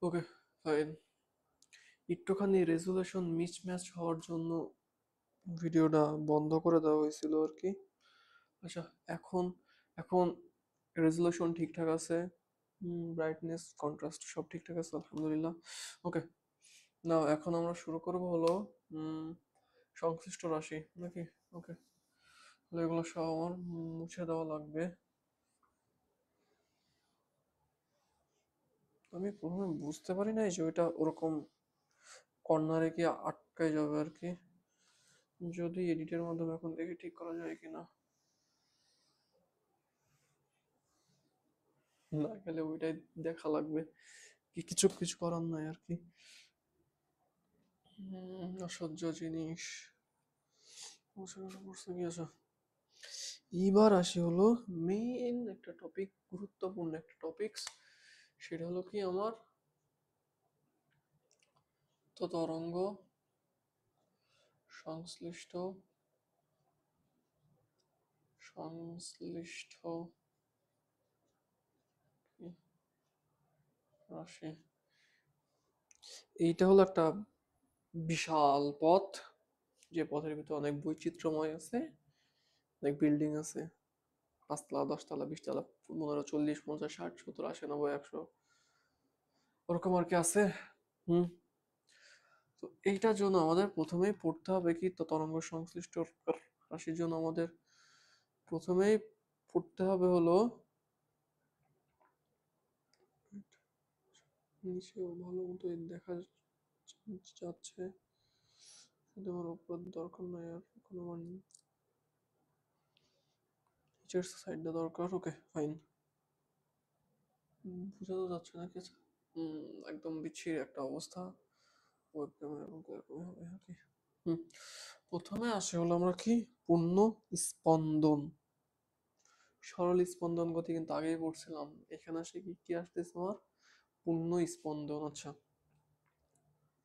ওকে, fine. একটুখানি resolution mismatch হওয়ার জন্য ভিডিওটা বন্ধ করে দেওয়া হয়েছিল আর কি। আচ্ছা, এখন এখন রেজুলেশন ঠিকঠাক আছে, ব্রাইটনেস কন্ট্রাস্ট সব ঠিকঠাক আছে, আলহামদুলিল্লাহ। ওকে, না এখন আমরা শুরু করব হলো সংশ্লিষ্ট রাশি নাকি। ওকে, তাহলে এগুলো সব আমার মুছে দেওয়া লাগবে। আমি প্রথমে বুঝতে পারি নাই যে ওইটা ওরকম কর্নারে কি আটকায় যাবে আর কি। যদি এডিটের মাধ্যমে এখন দেখি ঠিক করা যায় কিনা, না গেলে ওইটাই দেখা লাগবে। কিছু কিছু করার নাই আর কি। অসহ্য জিনিস। পড়ছে কি আছে। এবার আসি হলো মেইন একটা টপিক, গুরুত্বপূর্ণ একটা টপিকস। সেটা হলো কি আমার তো তরঙ্গ সংশ্লিষ্ট সংশ্লিষ্ট কি রাশি। এইটা হলো একটা বিশাল পথ, যে পথের ভিতরে অনেক বৈচিত্র্যময় আছে, অনেক বিল্ডিং আছে, 5 তলা 10 তলা 20 তলা 15 40 50 60 70 80 90 100 ওরকম আর কি আছে। হুম। তো এইটার জন্য আমাদের প্রথমেই পড়তে হবে কি, তো তরঙ্গ সংশ্লিষ্ট রাশির জন্য আমাদের প্রথমেই পড়তে হবে হলো, নিচেও ভালো মতো দেখা যাচ্ছে, শুধু আমার উপর দরকার নয়, আর এখন আমার নিচের সাইডটা দরকার। ওকে, ফাইন। বোঝা তো যাচ্ছে না কিছু। একদম বিচ্ছিরি একটা অবস্থা। ওয়েবক্যামের এবং এরকমই হবে আর কি। হুম। প্রথমে আসে হলো আমরা কি, পূর্ণ স্পন্দন। সরল স্পন্দন গতি কিন্তু আগেই পড়ছিলাম, এখানে আসে কি কি আসতেছে আমার, পূর্ণ স্পন্দন। আচ্ছা,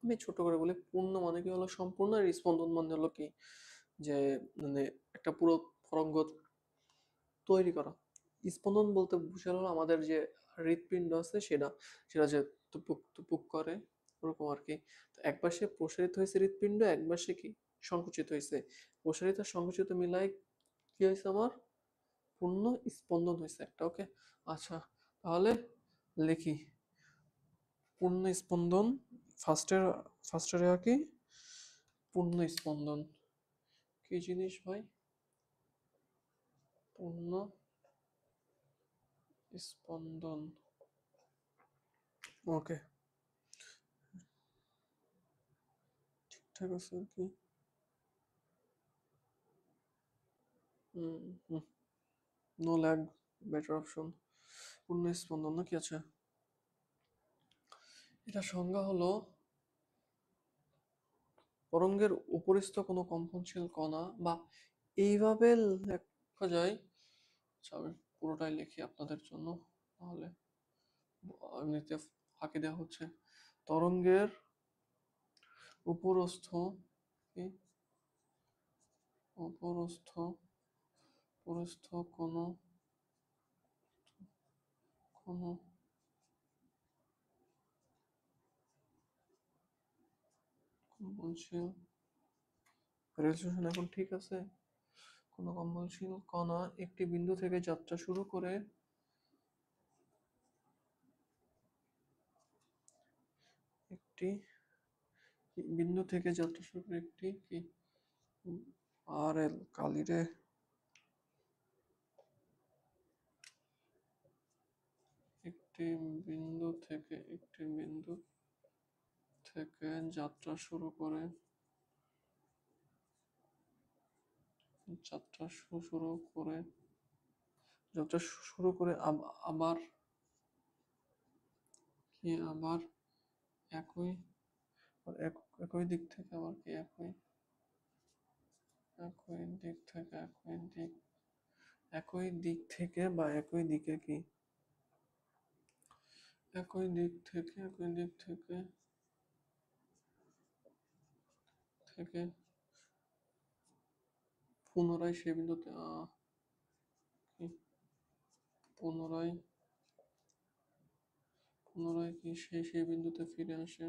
আমি ছোট করে বলি, পূর্ণ মানে কি হলো সম্পূর্ণ, আর স্পন্দন মানে হলো কি যে মানে একটা পুরো তরঙ্গ তৈরি করা। স্পন্দন বলতে বুঝালো আমাদের যে হৃৎপিণ্ড আছে সেটা, সেটা যে টুপুক টুপুক করে ওরকম আর কি। তো একবার সে প্রসারিত হয়েছে হৃৎপিণ্ড, একবার সে কি সংকুচিত হয়েছে। প্রসারিত আর সংকুচিত মিলাই কি হয়েছে আমার, পূর্ণ স্পন্দন হয়েছে একটা। ওকে, আচ্ছা, তাহলে লিখি পূর্ণ স্পন্দন। ফার্স্টের ফার্স্টের আর কি, পূর্ণ স্পন্দন কি জিনিস ভাই, পূর্ণ স্পন্দন। ওকে, ঠিকঠাক আছে আর কি। No lag, better option. পূর্ণ স্পন্দন না কি আছে, এটা সংজ্ঞা হলো তরঙ্গের উপরিস্থ কোনো কম্পনশীল কণা, বা এইভাবে লেখা যায়। আচ্ছা, আমি পুরোটাই লিখি আপনাদের জন্য, তাহলে এমনিতে ফাঁকি দেওয়া হচ্ছে। তরঙ্গের উপরস্থ কি, উপরস্থ উপরস্থ কোনো কোনো কম্পনশীল, রেজোলিউশন এখন ঠিক আছে, কোনো কম্পনশীল কণা একটি বিন্দু থেকে যাত্রা শুরু করে একটি বিন্দু থেকে যাত্রা শুরু করে একটি কি, আর এল কালিরে, একটি বিন্দু থেকে যাত্রা শুরু করে, যাত্রা শুরু করে যাত্রা শুরু করে আবার কি, আবার একই একই দিক থেকে, আবার কি একই দিক থেকে একই দিক থেকে বা একই দিকে কি, একই দিক থেকে পুনরায় সে বিন্দুতে কি পুনরায় পুনরায় কি সেই বিন্দুতে ফিরে আসে,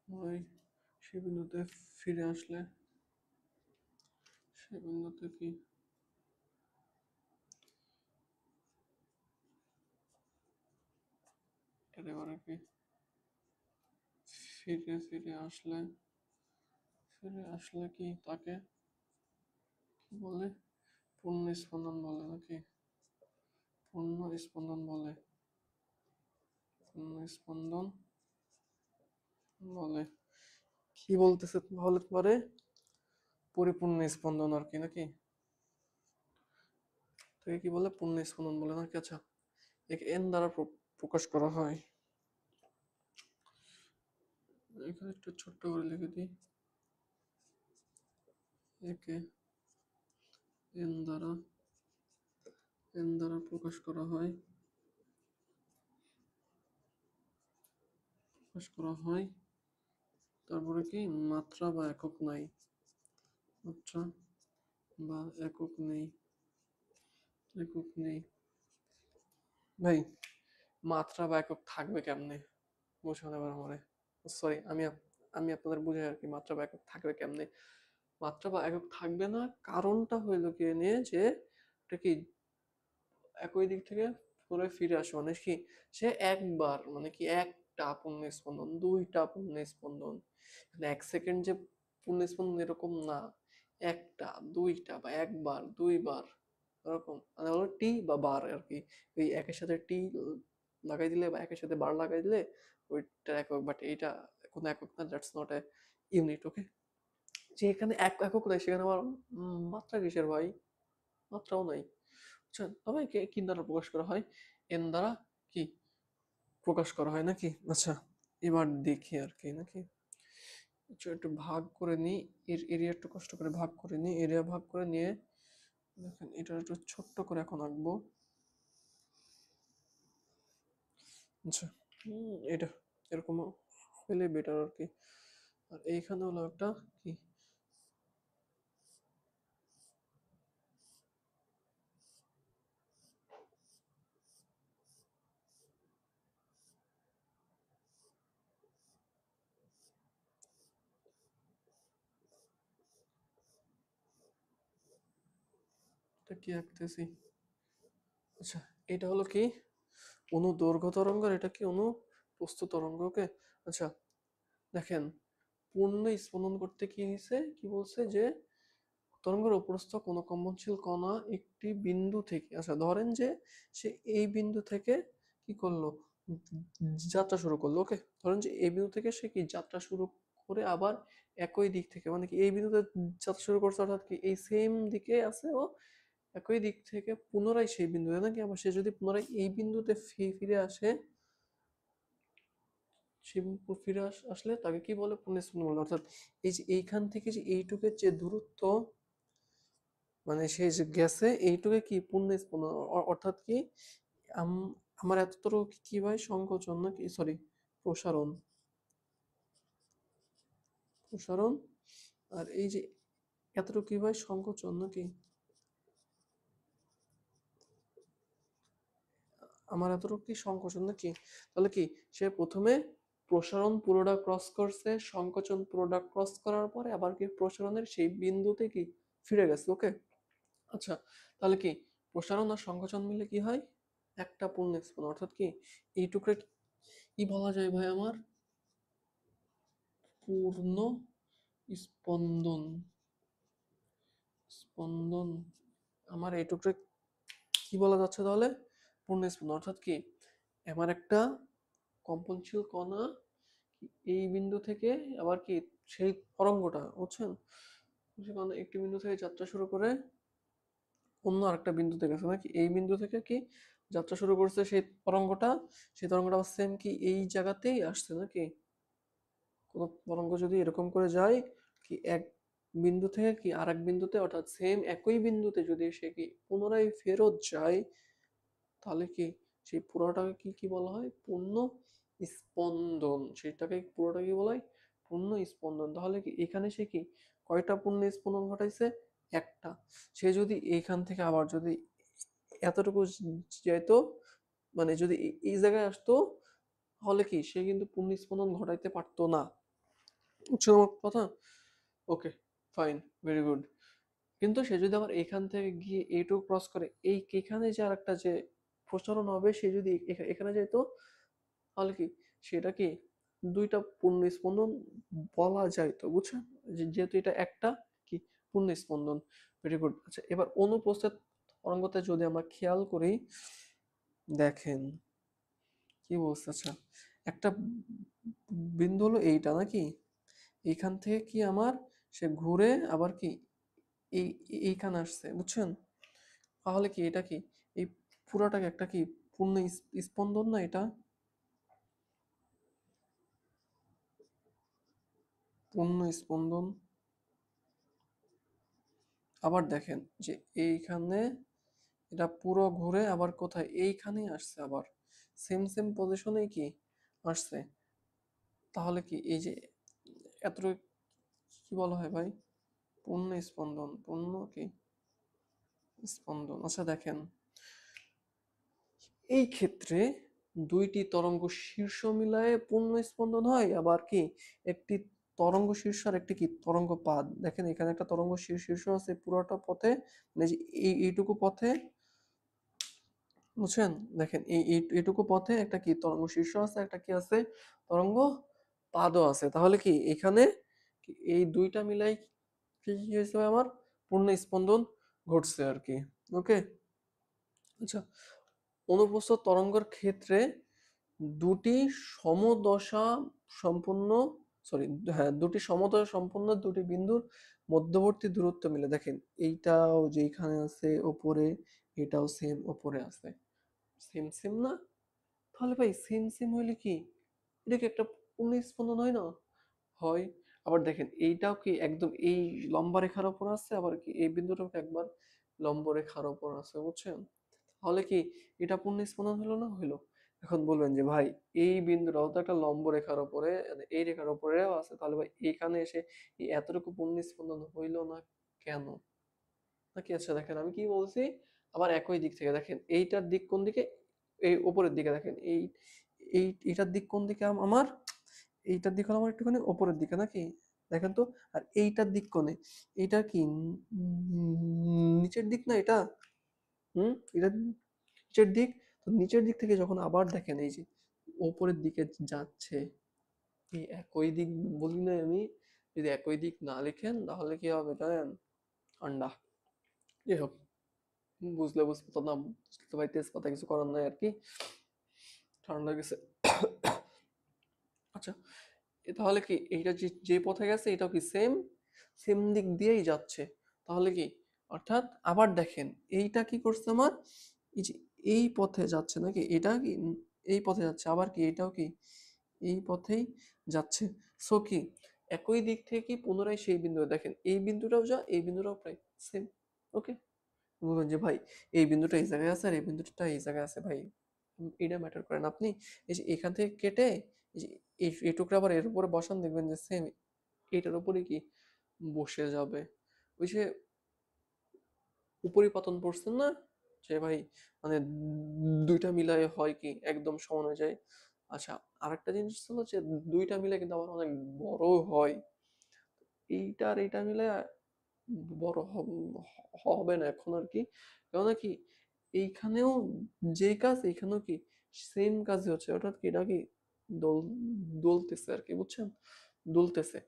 পুনরায় সেই বিন্দুতে ফিরে আসলে সেই বিন্দুতে কি এবারে কি ফিরে আসলে কি তাকে কি বলে, পূর্ণ স্পন্দন বলে নাকি? পূর্ণ স্পন্দন বলে, পূর্ণ স্পন্দন বলে। কি বলতেছে তাহলে পরে? পরিপূর্ণ স্পন্দন আর কি নাকি? তাকে কি বলে? পূর্ণ স্পন্দন বলে নাকি? আচ্ছা, একে এন দ্বারা প্রকাশ করা হয়। এখানে একটু ছোট্ট করে লিখে দিই, একে এন দ্বারা প্রকাশ করা হয়, তারপরে কি মাত্রা বা একক নাই, মাত্রা বা একক নেই। ভাই, মাত্রা বা একক থাকবে কেমনে? বুঝুন এবার আমারে, সরি, আমি আপনাদের বুঝাই আর কি, মাত্রা বা একক থাকবে কেমনে? মাত্রা বা একক থাকবে না, কারণটা হইলো কি নিয়ে যে এটা কি একই দিক থেকে পুনরায় ফিরে আসে, মানে কি সে একবার, মানে কি একটা পূর্ণ স্পন্দন, দুইটা পূর্ণ স্পন্দন, মানে 1 সেকেন্ড যে পূর্ণ স্পন্দন এরকম না, একটা দুইটা বা একবার দুইবার এরকম, মানে হলো টি বা বার আর কি। এই একের সাথে টি লাগাই দিলে বা একের সাথে বার লাগাই দিলে ওইটা একক, বাট এইটা কোনো একক না, দ্যাটস নট এ ইউনিট। ওকে, যে এখানে একক নাই সেখানে আবার মাত্রা কিসের ভাই? মাত্রাও নাই। আচ্ছা, তবে কি দ্বারা প্রকাশ করা হয়? এন দ্বারা কি প্রকাশ করা হয় নাকি? আচ্ছা, এবার দেখি আর কি নাকি। আচ্ছা, একটু ভাগ করে নিই, এরিয়া একটু কষ্ট করে ভাগ করে নিই, এরিয়া ভাগ করে নিয়ে দেখেন এটা একটু ছোট্ট করে এখন আঁকবো। আচ্ছা, এটা এরকম হলে বেটার আর কি। আর এইখানে হলো একটা কি, এটা কি আঁকতেছি? আচ্ছা, এটা হলো কি অনুদৈর্ঘ্য তরঙ্গ, আর এটা কি অনুপ্রস্থ তরঙ্গ। ওকে, আচ্ছা দেখেন, পূর্ণ স্পন্দন করতে কি হয়েছে, কি বলছে যে তরঙ্গের উপরস্থ কোনো কম্পনশীল কণা একটি বিন্দু থেকে, আচ্ছা ধরেন যে সে এই বিন্দু থেকে কি করলো, যাত্রা শুরু করলো। ওকে, ধরেন যে এই বিন্দু থেকে সে কি যাত্রা শুরু করে আবার একই দিক থেকে, মানে কি এই বিন্দুতে যাত্রা শুরু করছে, অর্থাৎ কি এই সেম দিকে আছে ও, একই দিক থেকে পুনরায় সেই বিন্দুতে নাকি আবার সে যদি পুনরায় এই বিন্দুতে ফিরে আসে, সে ফিরে আসলে তাকে কি বলে? পূর্ণ স্পন্দন বলে। অর্থাৎ এই যে এইখান থেকে যে এইটুকের যে দূরত্ব, মানে সে যে গেছে এইটুকে কি পূর্ণ স্পন্দন, অর্থাৎ কি আমার এতটুকু কি ভাই সংকোচন নাকি, সরি প্রসারণ, প্রসারণ। আর এই যে এতটুকু কি ভাই সংকোচন নাকি, আমার এতটুকু কি সংকোচন নাকি? তাহলে কি সে প্রথমে প্রসারণ পুরোটা ক্রস করছে, সংকোচন পুরোটা ক্রস করার পরে আবার কি প্রসারণের সেই বিন্দুতে কি ফিরে গেছে। ওকে, আচ্ছা তাহলে কি প্রসারণ আর সংকোচন মিলে কি হয়? একটা পূর্ণ স্পন্দন, অর্থাৎ কি এইটুকু কি বলা যায় ভাই আমার? পূর্ণ স্পন্দন, স্পন্দন আমার এইটুকু কি বলা যাচ্ছে তাহলে? পূর্ণ স্পন্দন। অর্থাৎ কি আমার একটা কম্পনশীল কণা এই বিন্দু থেকে আবার কি সেই তরঙ্গটা, বুঝছেন, সেখানে একটি বিন্দু থেকে যাত্রা শুরু করে অন্য আরেকটা বিন্দুতে গেছে, নাকি এই বিন্দু থেকে কি যাত্রা শুরু করছে সেই তরঙ্গটা, সেই তরঙ্গটা সেম কি এই জায়গাতেই আসছে নাকি? কোনো তরঙ্গ যদি এরকম করে যায় কি এক বিন্দু থেকে কি আরেক বিন্দুতে, অর্থাৎ সেম একই বিন্দুতে যদি সে কি পুনরায় ফেরত যায়, তাহলে কি সেই পুরোটাকে কি কি বলা হয়? পূর্ণ স্পন্দন। সেটাকে পুরোটা কি বলা হয়? পূর্ণ স্পন্দন। তাহলে কি এখানে সে কি কয়টা পূর্ণ স্পন্দন ঘটাইছে? একটা। সে যদি এইখান থেকে আবার যদি এতটুকু যাইতো, মানে যদি এই জায়গায় আসতো, তাহলে কি সে কিন্তু পূর্ণ স্পন্দন ঘটাইতে পারতো না। বুঝছো আমার কথা? ওকে, ফাইন, ভেরি গুড। কিন্তু সে যদি আবার এখান থেকে গিয়ে এইটুকু ক্রস করে এখানে যে আরেকটা যে প্রসারণ হবে, সে যদি এখানে যেত, তাহলে কি সেটা কি দুইটা পূর্ণ স্পন্দন বলা যায় তো, বুঝছেন? যেহেতু এটা একটা কি পূর্ণ স্পন্দন। Very good. আচ্ছা, এবার অনুপস্থিত তরঙ্গতে যদি আমরা খেয়াল করি, দেখেন কি বলছে। আচ্ছা, একটা বিন্দু হলো এইটা নাকি, এইখান থেকে কি আমার সে ঘুরে আবার কি এই এইখানে আসছে, বুঝছেন? তাহলে কি এটা কি এই পুরাটাকে একটা কি পূর্ণ স্পন্দন না এটা? পূর্ণ স্পন্দন। আবার দেখেন যে এইখানে এটা পুরো ঘুরে আবার কোথায় এইখানেই আসছে, আবার সেম সেম পজিশনেই কি আসছে। তাহলে কি এই যে এত কি বলা হয় ভাই? পূর্ণ স্পন্দন, পূর্ণ কি স্পন্দন। আচ্ছা দেখেন, এই ক্ষেত্রে দুইটি তরঙ্গ শীর্ষ মিলায়ে পূর্ণ স্পন্দন হয়, আবার কি একটি তরঙ্গ শীর্ষ আর একটি কি তরঙ্গ পাদ। দেখেন এখানে একটা তরঙ্গ শীর্ষ আছে পুরোটা পথে, মানে যে এইটুকু পথে, বুঝছেন? দেখেন এইটুকু পথে একটা কি তরঙ্গ শীর্ষ আছে, একটা কি আছে তরঙ্গ পাদও আছে। তাহলে কি এখানে এই দুইটা মিলাই কি কি হয়েছে আমার পূর্ণ স্পন্দন ঘটছে আর কি। ওকে। আচ্ছা, অনুপ্রস্থ তরঙ্গের ক্ষেত্রে দুটি সমদশা সম্পন্ন, সরি, হ্যাঁ, দুটি সমদশা সম্পন্ন দুটি বিন্দুর মধ্যবর্তী দূরত্ব মিলে। দেখেন এইটাও যেখানে আছে ওপরে, এটাও সেম ওপরে আছে, সেম সেম না? তাহলে ভাই সেম সেম হইলে কি এটা কি একটা পূর্ণ স্পন্দন হয় না? হয়। আবার দেখেন এইটাও কি একদম এই লম্বা রেখার উপর আছে, আবার কি এই বিন্দুটাও একবার লম্ব রেখার উপর আছে, বুঝছেন? তাহলে কি এটা পূর্ণ স্পন্দন হলো না? হইলো। এখন বলবেন যে ভাই এই বিন্দুটাও তো একটা লম্ব রেখার উপরে, এই রেখার উপরেও আছে, তাহলে ভাই এইখানে এসে এই এতটুকু পূর্ণ স্পন্দন হইলো না কেন? নাকি আচ্ছা দেখেন আমি কি বলছি, আবার একই দিক থেকে দেখেন এইটার দিক কোন দিকে, এই উপরের দিকে দেখেন এই এই এটার দিক কোন দিকে আমার, এইটার দিক হলো আমার একটুখানি উপরের দিকে নাকি, দেখেন তো। আর এইটার দিক কোনে, এইটা কি নিচের দিক না এটা? এটা নিচের দিক। তো নিচের দিক থেকে যখন আবার দেখেন এই যে উপরের দিকে যাচ্ছে, এই একই দিক বলি না আমি, যদি একই দিক না লিখেন তাহলে কি হবে জানেন? ঠান্ডা। যাই হোক, বুঝলে বুঝতে তো না, বুঝতে তো ভাই তেজপাতা, কিছু করার নাই আর কি, ঠান্ডা গেছে। আচ্ছা, তাহলে কি এইটা যে যে পথে গেছে এটাও কি সেম সেম দিক দিয়েই যাচ্ছে। তাহলে কি অর্থাৎ আবার দেখেন এইটা কি করছে আমার, এই যে এই পথে যাচ্ছে নাকি, এটা কি এই পথে যাচ্ছে, আবার কি এটাও কি এই পথেই যাচ্ছে। সো কি একই দিক থেকে কি পুনরায় সেই বিন্দু, দেখেন এই বিন্দুটাও যা এই বিন্দুটাও প্রায় সেম। ওকে। বলবেন যে ভাই এই বিন্দুটা এই জায়গায় আছে আর এই বিন্দুটা এই জায়গায় আছে, ভাই এটা ম্যাটার করেন। আপনি এই যে এখান থেকে কেটে এই যে এই টুকরা আবার এর উপরে বসান, দেখবেন যে সেম এটার উপরে কি বসে যাবে। ওই যে উপরিপাতন পড়ছেন না, যে ভাই মানে দুইটা মিলায় হয় কি একদম সমান হয়ে যায়। আচ্ছা, আরেকটা জিনিস হলো যে দুইটা মিলে কিন্তু আবার অনেক বড় হয়। এইটা আর এইটা মিলে বড় হবে না এখন আর কি, কেননা কি এইখানেও যে কাজ এইখানেও কি সেম কাজই হচ্ছে, অর্থাৎ কি এটা কি দোল দোলতেছে আর কি, বুঝছেন? দুলতেছে।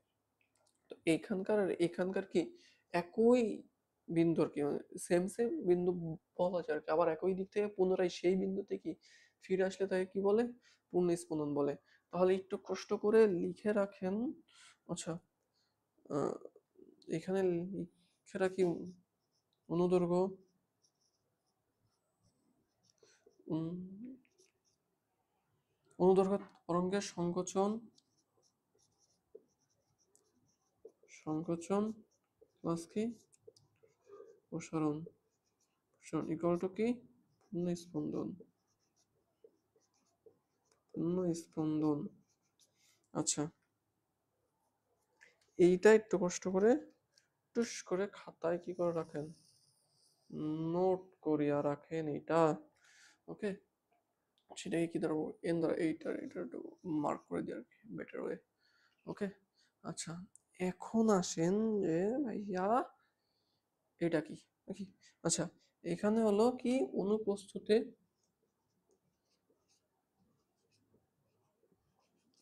তো এইখানকার আর এখানকার কি একই বিন্দু আর কি, সেম সেম বিন্দু বলা যায় আর কি। আবার একই দিক থেকে পুনরায় সেই বিন্দুতে কি ফিরে আসলে তাকে কি বলে? পূর্ণ স্পন্দন বলে। তাহলে একটু কষ্ট করে লিখে রাখেন। আচ্ছা, আহ, এখানে লিখে রাখি অনুদৈর্ঘ্য, উম, অনুদৈর্ঘ্য তরঙ্গের সংকোচন, সংকোচন প্লাস কি প্রসারণ, প্রসারণ ইকুয়াল টু কি পূর্ণ স্পন্দন, পূর্ণ স্পন্দন। আচ্ছা, এইটা একটু কষ্ট করে টুস করে খাতায় কি করে রাখেন। নোট করিয়া রাখেন এটা। ওকে, সেটাকে কি ধরবো, এন ধরো, এইটার একটু মার্ক করে দিই আর কি, বেটার ওয়ে। ওকে, আচ্ছা, এখন আসেন যে ভাইয়া এটা কি নাকি। আচ্ছা, এখানে হলো কি অনুপ্রস্থতে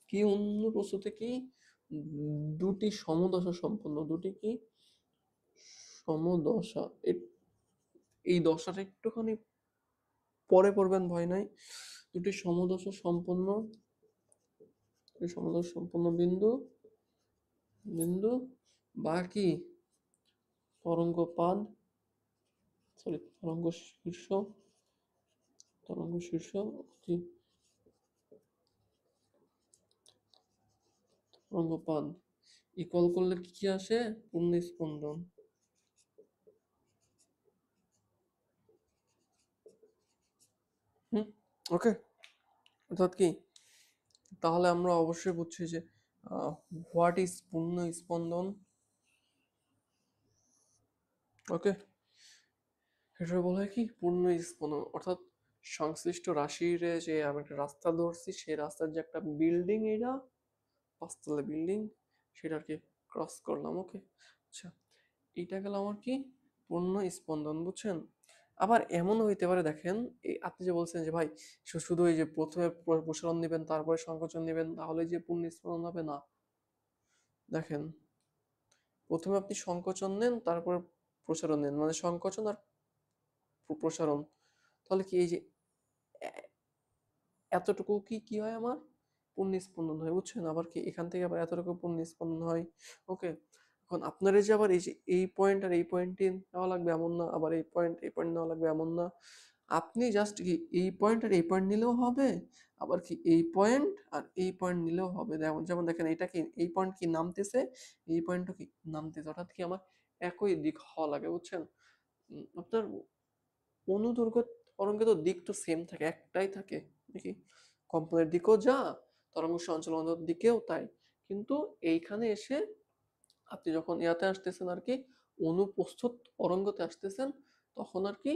কি, অনুপ্রস্থতে কি দুটি সমদশা সম্পন্ন, দুটি কি সমদশা, এই দশাটা একটুখানি পরে পড়বেন, ভয় নাই। দুটি সমদশা সম্পন্ন, দুটি সমদশা সম্পন্ন বিন্দু, বিন্দু বা কি তরঙ্গপাদ, সরি তরঙ্গ শীর্ষ, তরঙ্গ শীর্ষ কি তরঙ্গপাদ ইকুয়াল করলে কি কি আসে, পূর্ণ স্পন্দন। হুম, ওকে, অর্থাৎ কি, তাহলে আমরা অবশ্যই বুঝছি যে হোয়াট ইজ পূর্ণ স্পন্দন। ওকে, এটা বলা হয় কি পূর্ণ স্পন্দন, অর্থাৎ সংশ্লিষ্ট রাশির যে আমি একটা রাস্তা ধরছি, সেই রাস্তার যে একটা বিল্ডিং, এটা পাঁচতলা বিল্ডিং, সেটা আর কি ক্রস করলাম। ওকে, আচ্ছা, এটা গেল আমার কি পূর্ণ স্পন্দন, বুঝছেন। আবার এমনও হইতে পারে, দেখেন এই আপনি যে বলছেন যে ভাই শুধু এই যে প্রথমে প্রসারণ নেবেন তারপরে সংকোচন নেবেন তাহলে যে পূর্ণ স্পন্দন হবে, না। দেখেন, প্রথমে আপনি সংকোচন নেন তারপর প্রসারণ নেন, মানে সংকোচন আর প্রসারণ, তাহলে কি এই যে এতটুকু কি কি হয় আমার পুণ্যস্পন্দন হয়, বুঝছেন। আবার কি এখান থেকে আবার এতটুকু পুণ্যস্পন্দন হয়। ওকে, এখন আপনার এই যে আবার এই যে এই পয়েন্ট আর এই পয়েন্টে নেওয়া লাগবে এমন না, আবার এই পয়েন্ট নেওয়া লাগবে এমন না। আপনি জাস্ট কি এই পয়েন্ট আর এই পয়েন্ট নিলেও হবে, আবার কি এই পয়েন্ট আর এই পয়েন্ট নিলেও হবে। যেমন যেমন দেখেন এটা কি, এই পয়েন্ট কি নামতেছে, এই পয়েন্টও কি নামতেছে, অর্থাৎ কি আমার একই দিক হওয়া লাগে, বুঝছেন। আপনার অনুদৈর্ঘ্য তরঙ্গে তো দিক তো সেম থাকে, একটাই থাকে নাকি, কম্পনের দিকেও যা, তরঙ্গ সঞ্চালনের দিকেও তাই। কিন্তু এইখানে এসে আপনি যখন ইয়াতে আসতেছেন আর কি, অনুপ্রস্থ তরঙ্গতে আসতেছেন, তখন আর কি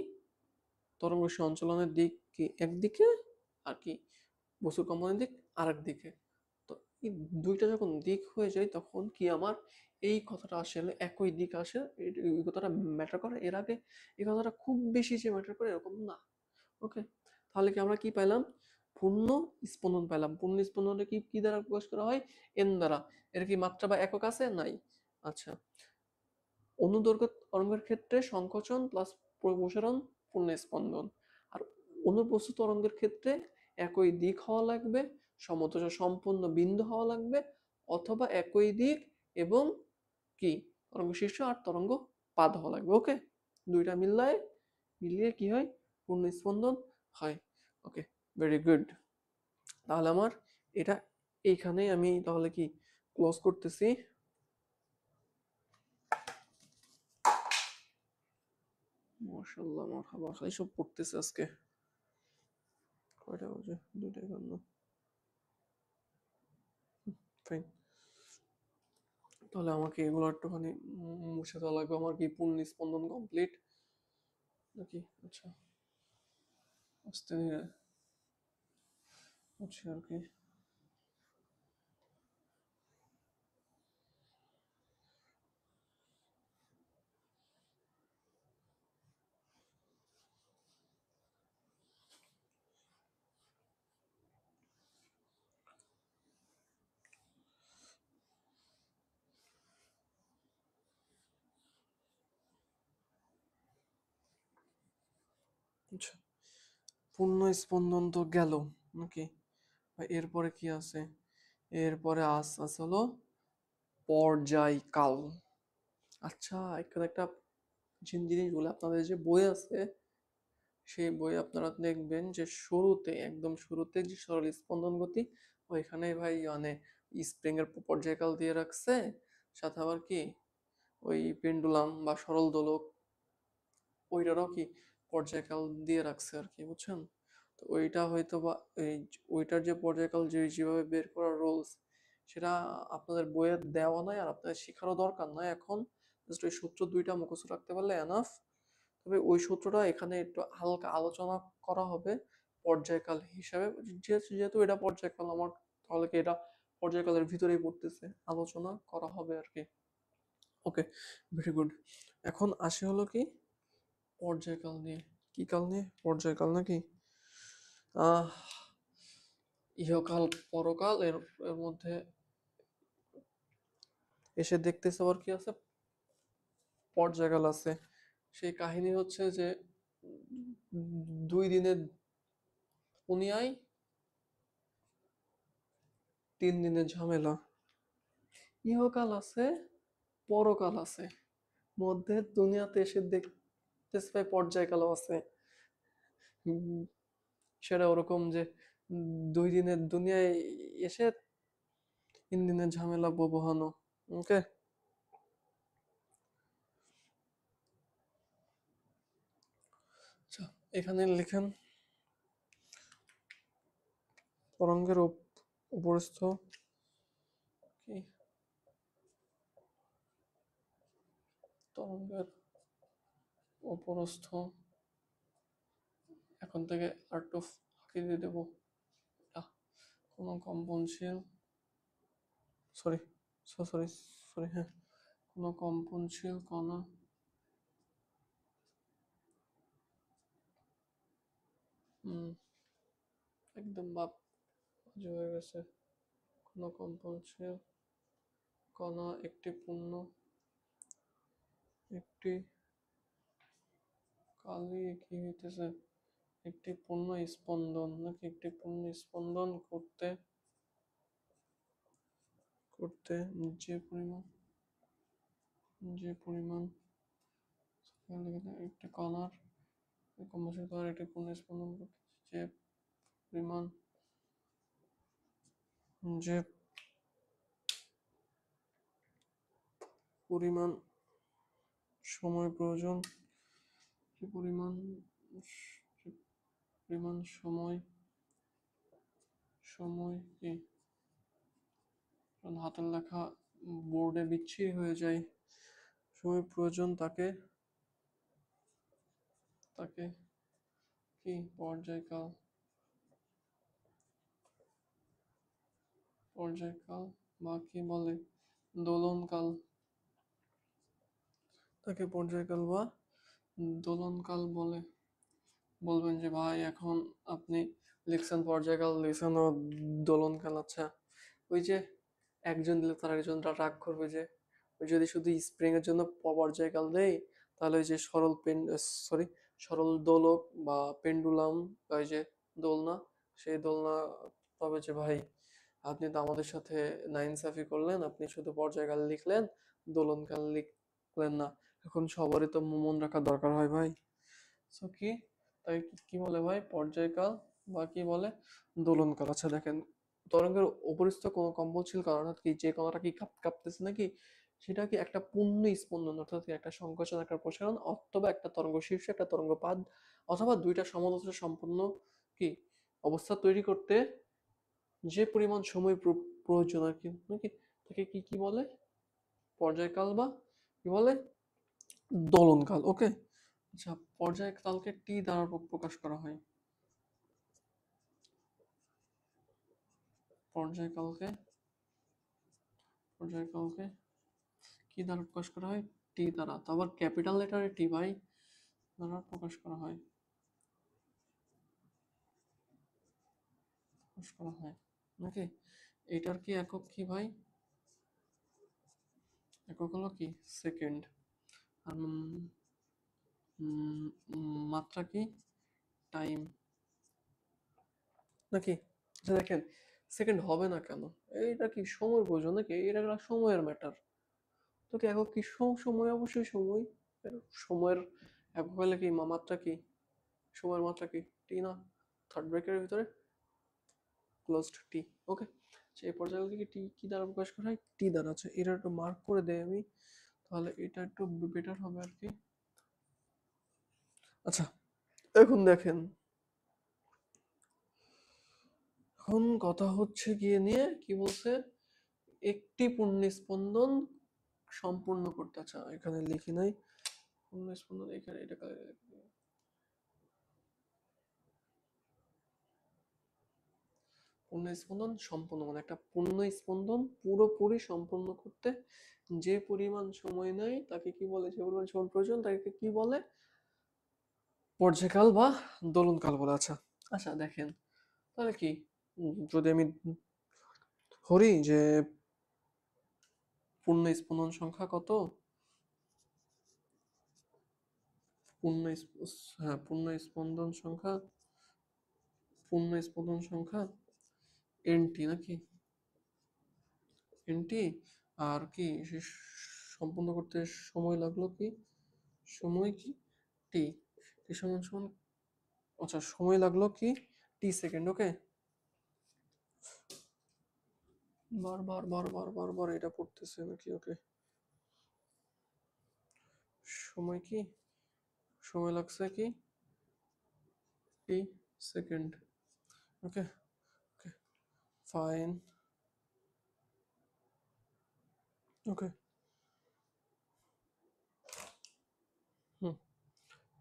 তরঙ্গ সঞ্চালনের দিক কি একদিকে, আর কি বস্তুর কম্পনের দিক আরেক দিকে। তো এই দুইটা যখন দিক হয়ে যায় তখন কি আমার এই কথাটা আসলে একই দিক আসে, এই কথাটা ম্যাটার করে। এর আগে এই কথাটা খুব বেশি যে ম্যাটার করে এরকম না। ওকে, তাহলে কি আমরা কি পাইলাম, পূর্ণ স্পন্দন পাইলাম। পূর্ণ স্পন্দনটা কি কি দ্বারা প্রকাশ করা হয়, এন দ্বারা। এর কি মাত্রা বা একক আছে, নাই। আচ্ছা, অনুদৈর্ঘ্য তরঙ্গের ক্ষেত্রে সংকোচন প্লাস প্রসারণ পূর্ণ স্পন্দন, আর অনুপ্রস্থ তরঙ্গের ক্ষেত্রে একই দিক হওয়া লাগবে, সমদশা সম্পূর্ণ বিন্দু হওয়া লাগবে, অথবা একই দিক এবং কি তরঙ্গ শীর্ষ আর তরঙ্গ পাদ হওয়া লাগবে। ওকে, দুইটা মিলিয়ে কি হয়, পূর্ণ স্পন্দন হয়। ওকে, ভেরি গুড। তাহলে আমার এটা এইখানেই আমি তাহলে কি ক্লোজ করতেছি। মাশাআল্লাহ, মারহাবা, খালি সব পড়তেছে আজকে। কয়টা বাজে, 2:51। ফাইন, তাহলে আমাকে এগুলো একটুখানি মুছে দেওয়া লাগবে। আমার কি পূর্ণ স্পন্দন কমপ্লিট নাকি? আচ্ছা, আস্তে ধীরে হচ্ছে আর কি। আচ্ছা, পূর্ণ স্পন্দন তো গেল নাকি, এরপরে কি আছে, এরপরে আছে হলো পর্যায়কাল। আচ্ছা, এখানে একটা জিনিস বলে, আপনাদের যে বই আছে সেই বই আপনারা দেখবেন যে শুরুতে, একদম শুরুতে যে সরল স্পন্দন গতি, ওইখানে ভাই মানে স্প্রিং এর পর্যায়কাল দিয়ে রাখছে, সাথে আবার কি ওই পেন্ডুলাম বা সরল দোলক ওইটারও কি পর্যায়কাল দিয়ে রাখছে আর কি, বুঝছেন। তো ওইটা হয়তো বা এই ওইটার যে পর্যায়কাল যে যেভাবে বের করার রুলস, সেটা আপনাদের বইয়ে দেওয়া নাই আর আপনাদের শেখারও দরকার নাই এখন। জাস্ট ওই সূত্র দুইটা মুখস্থ রাখতে পারলে এনাফ। তবে ওই সূত্রটা এখানে একটু হালকা আলোচনা করা হবে পর্যায়কাল হিসাবে। যেহেতু এটা পর্যায়কাল আমার, তাহলে কি এটা পর্যায়কালের ভিতরেই পড়তেছে, আলোচনা করা হবে আর কি। ওকে, ভেরি গুড। এখন আসে হলো কি পর্যায়কাল নিয়ে। কি কাল নিয়ে? পর্যায়কাল নাকি? আহ ইহকাল পরকাল এর এর মধ্যে এসে দেখতেছে আবার কি আছে, পর্যায়কাল আছে। সেই কাহিনী হচ্ছে যে 2 দিনের দুনিয়ায় 3 দিনের ঝামেলা। ইহকাল আছে, পরকাল আছে, মধ্যে দুনিয়াতে এসে দেখতেছে ভাই পর্যায়কালও আছে। সেটা ওরকম যে 2 দিনের দুনিয়ায় এসে 3 দিনের ঝামেলা বহানো। ওকে, আচ্ছা এখানে লিখেন তরঙ্গের উপরস্থ কি, তরঙ্গের উপরস্থ, এখন থেকে আর একটু ফাঁকি দিয়ে দেবো, কোনো কম্পনশীল, সরি সরি সরি, হ্যাঁ, কোনো কম্পনশীল কণা একদম বাপ হয়ে গেছে। কোনো কম্পনশীল কণা একটি কালি কি হইতেছে, একটি পূর্ণ স্পন্দন নাকি একটি পূর্ণ স্পন্দন করতে করতে যে পরিমাণ একটি কণার কম্পনশীল কণার একটি পূর্ণ স্পন্দন করতে পরিমাণ যে পরিমাণ সময় প্রয়োজন, যে পরিমাণ সময় কি, হাতের লেখা বোর্ডে বিচ্ছিরি হয়ে যায়, সময় প্রয়োজন তাকে কি পর্যায়কাল বা কি বলে দোলনকাল, তাকে পর্যায়কাল বা দোলনকাল বলে। বলবেন যে ভাই এখন আপনি লিখছেন পর্যায়কাল, লিখছেন দোলনকাল। আচ্ছা, ওই যে একজন দিলে তার একজনটা রাগ করবে যে, ওই যদি শুধু স্প্রিং এর জন্য পর্যায়কাল দেই, তাহলে ওই যে সরল দোলক বা পেন্ডুলাম, ওই যে দোলনা, সেই দোলনা তবে যে ভাই আপনি তো আমাদের সাথে নাইনসাফি করলেন, আপনি শুধু পর্যায়কাল লিখলেন, দোলনকাল লিখলেন না। এখন সবারই তো মন রাখা দরকার হয় ভাই। সো কি, তাই কি বলে ভাই পর্যায়কাল বা কি বলে দোলনকাল। আচ্ছা দেখেন, তরঙ্গের উপরিস্থ কোনো কম্পনশীল কারণ অর্থাৎ কি, যে কণাটা কি কাঁপতেছে নাকি, সেটা কি একটা পূর্ণ স্পন্দন অর্থাৎ কি একটা সংকোচন, একটা প্রসারণ, অথবা একটা তরঙ্গ শীর্ষ, একটা তরঙ্গপাত, অথবা দুইটা সমদশা সম্পন্ন কি অবস্থা তৈরি করতে যে পরিমাণ সময় প্রয়োজন আর কি নাকি, তাকে কি কি বলে পর্যায়কাল বা কি বলে দোলনকাল। ওকে, আচ্ছা পর্যায়কালকে টি দ্বারা প্রকাশ করা হয়। পর্যায়কালকে কি দ্বারা প্রকাশ করা হয়? টি দ্বারা। তো আবার ক্যাপিটাল লেটারে টি ভাই দ্বারা প্রকাশ করা হয় নাকি? এটার কি একক কি ভাই? একক হলো কি সেকেন্ড। আর মাত্রা কি টাইম নাকি? আচ্ছা দেখেন, সেকেন্ড হবে না কেন? এইটা কি সময় প্রয়োজন নাকি? এটা একটা সময়ের ম্যাটার। তো কি একক কি সময়, অবশ্যই সময়। সময়ের একক হলে কি মাত্রা কি, সময়ের মাত্রা কি টি না? থার্ড ব্র্যাকেটের ভিতরে ক্লোজড টি। ওকে, এই পর্যায়গুলো কি টি কি দ্বারা প্রকাশ করা হয়? টি দ্বারা। আচ্ছা এটা একটু মার্ক করে দেই আমি, তাহলে এটা একটু বেটার হবে আর কি। আচ্ছা এখন দেখেন, এখন কথা হচ্ছে গিয়ে নিয়ে কি বলছে, একটি পূর্ণ স্পন্দন সম্পূর্ণ করতে। আচ্ছা এখানে লিখি নাই, পূর্ণ স্পন্দন এখানে এটা পূর্ণ স্পন্দন সম্পূর্ণ মানে একটা পূর্ণ স্পন্দন পুরোপুরি সম্পন্ন করতে যে পরিমাণ সময় নেয় তাকে কি বলে, যে পরিমাণ সময় প্রয়োজন তাকে কি বলে, পর্যায়কাল বা দোলনকাল বলে। আচ্ছা আচ্ছা দেখেন তাহলে কি, যদি আমি ধরি যে পূর্ণ স্পন্দন সংখ্যা কত, হ্যাঁ পূর্ণ স্পন্দন সংখ্যা এনটি নাকি, এনটি, আর কি সম্পূর্ণ করতে সময় লাগলো কি, সময় কি টি, টি সমান সমান, আচ্ছা সময় লাগলো কি টি সেকেন্ড। ওকে, বারবার বারবার বারবার এটা পড়তেছে নাকি। ওকে, সময় কি, সময় লাগছে কি টি সেকেন্ড। ওকে ওকে ফাইন। ওকে হুম,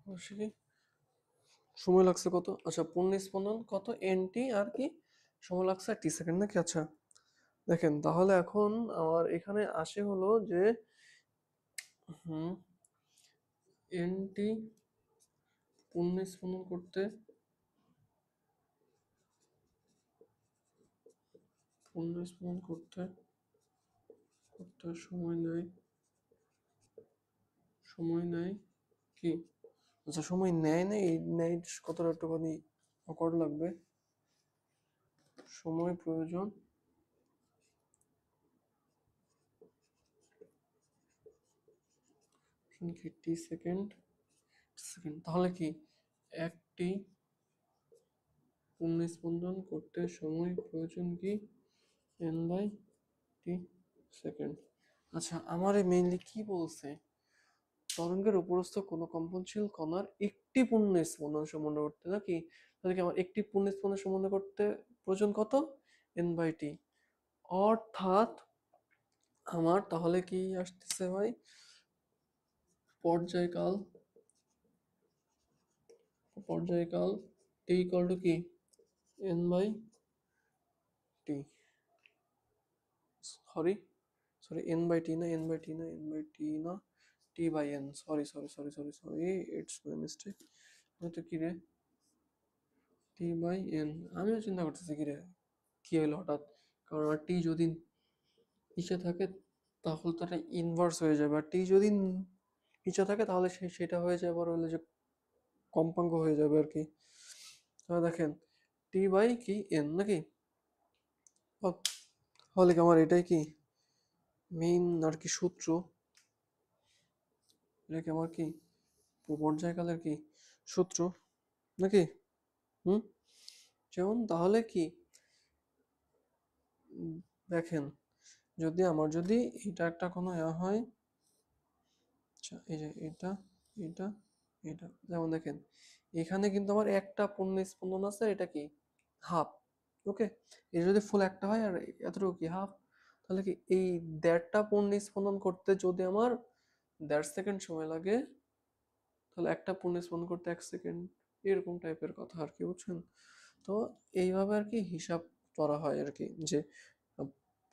অবশ্যই কি সময় লাগছে কত, আচ্ছা পূর্ণ স্পন্দন কত এনটি আর কি সময় লাগছে টি সেকেন্ড নাকি। আচ্ছা দেখেন তাহলে এখন আমার এখানে আসে হলো যে হুম এনটি পূর্ণ স্পন্দন করতে, পূর্ণ স্পন্দন করতে করতে সময় নেয় কি, আচ্ছা সময় নেয় না, এই নেয় কতটা একটুখানি অকওয়ার্ড লাগবে, সময় প্রয়োজন কি টি সেকেন্ড, সেকেন্ড তাহলে কি একটি পূর্ণ স্পন্দন করতে সময় প্রয়োজন কি এন বাই টি সেকেন্ড। আচ্ছা আমারে মেইনলি কি বলছে, তরঙ্গের উপরস্থ কোনো কম্পনশীল কণার একটি পূর্ণ স্পন্দন সম্বন্ধ করতে নাকি, তাহলে কি আমার একটি পূর্ণ স্পন্দন সম্বন্ধ করতে প্রয়োজন কত এন বাই টি, অর্থাৎ আমার তাহলে কি আসতেছে ভাই, পর্যায়কাল, পর্যায়কাল টি ইকুয়াল টু কি N by T, sorry sorry N by T না, এন বাই টি না, এন বাই টি না, T by N, sorry sorry sorry sorry sorry, it's my mistake. হয়তো কি রে, টি বাই এন, আমিও চিন্তা করতেছি কি রে কি হলো হঠাৎ, কারণ আর টি যদি নিচে থাকে তাহলে তো এটা ইনভার্স হয়ে যাবে, আর টি যদি নিচে থাকে তাহলে সেটা হয়ে যাবে আর হলে যে কম্পাঙ্ক হয়ে যাবে আর কি। তাহলে দেখেন টি বাই কি এন নাকি, তাহলে কি আমার এটাই কি মেইন আর কি সূত্র, এটা কি আমার কি পর্যায়কালের কি সূত্র নাকি। হুম, যেমন তাহলে কি দেখেন যদি আমার যদি এটা একটা কোনো হয়, আচ্ছা এই যে এটা এটা এটা, যেমন দেখেন এখানে কিন্তু আমার একটা পূর্ণ স্পন্দন আছে, এটা কি হাফ। ওকে, এটা যদি ফুল একটা হয় আর এতটুকু কি হাফ, তাহলে কি এই দেড়টা পূর্ণ স্পন্দন করতে যদি আমার 1.5 সেকেন্ড সময় লাগে, তাহলে একটা পূর্ণ স্পন্দন করতে 1 সেকেন্ড, এরকম টাইপের কথা আর কি, বুঝছেন। তো এইভাবে আর কি হিসাব করা হয় আর কি, যে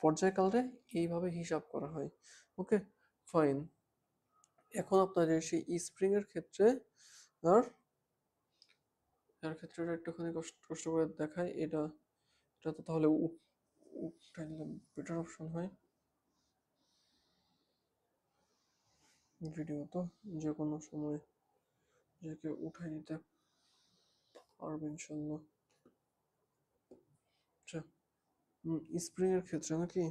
পর্যায়কালরে এইভাবে হিসাব করা হয়। Okay fine. এখন আপনাদের সেই স্প্রিং এর ক্ষেত্রে আর এর ক্ষেত্রে একটুখানি কষ্ট কষ্ট করে দেখায়, এটা এটা তো তাহলে উঠাই দিলে বেটার অপশন হয়, ভিডিও তো যে কোনো সময় যে কেউ উঠাই নিতে পারবে ইনশাল্লাহ। আচ্ছা স্প্রিং এর ক্ষেত্রে নাকি,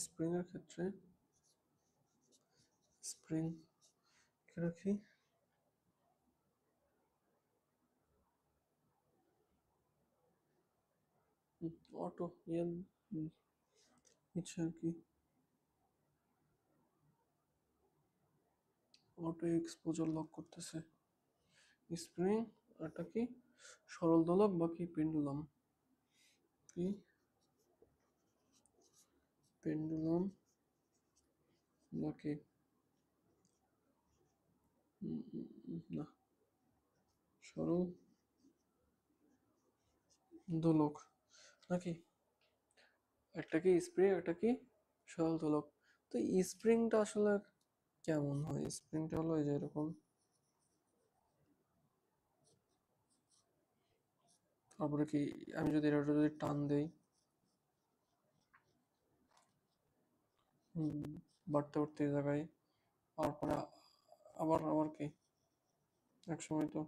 স্প্রিং এর ক্ষেত্রে স্প্রিং রাখি, অটো ইয়ে ইচ্ছা আর কি, অটো এক্সপোজার লক করতেছে স্প্রিং, এটা কি সরল দোলক বা কি পেন্ডুলাম, কি পেন্ডুলাম নাকি না, সরু দোলক নাকি? একটা কি স্প্রিং, একটা কি সরল দোলক? তো স্প্রিংটা আসলে কেমন হয়? স্প্রিংটা হলো এই যে এরকম, তারপরে কি আমি যদি এটা যদি টান দেই, বাড়তে বাড়তে এই জায়গায়, তারপরে আবার আবার কি এক সময় তো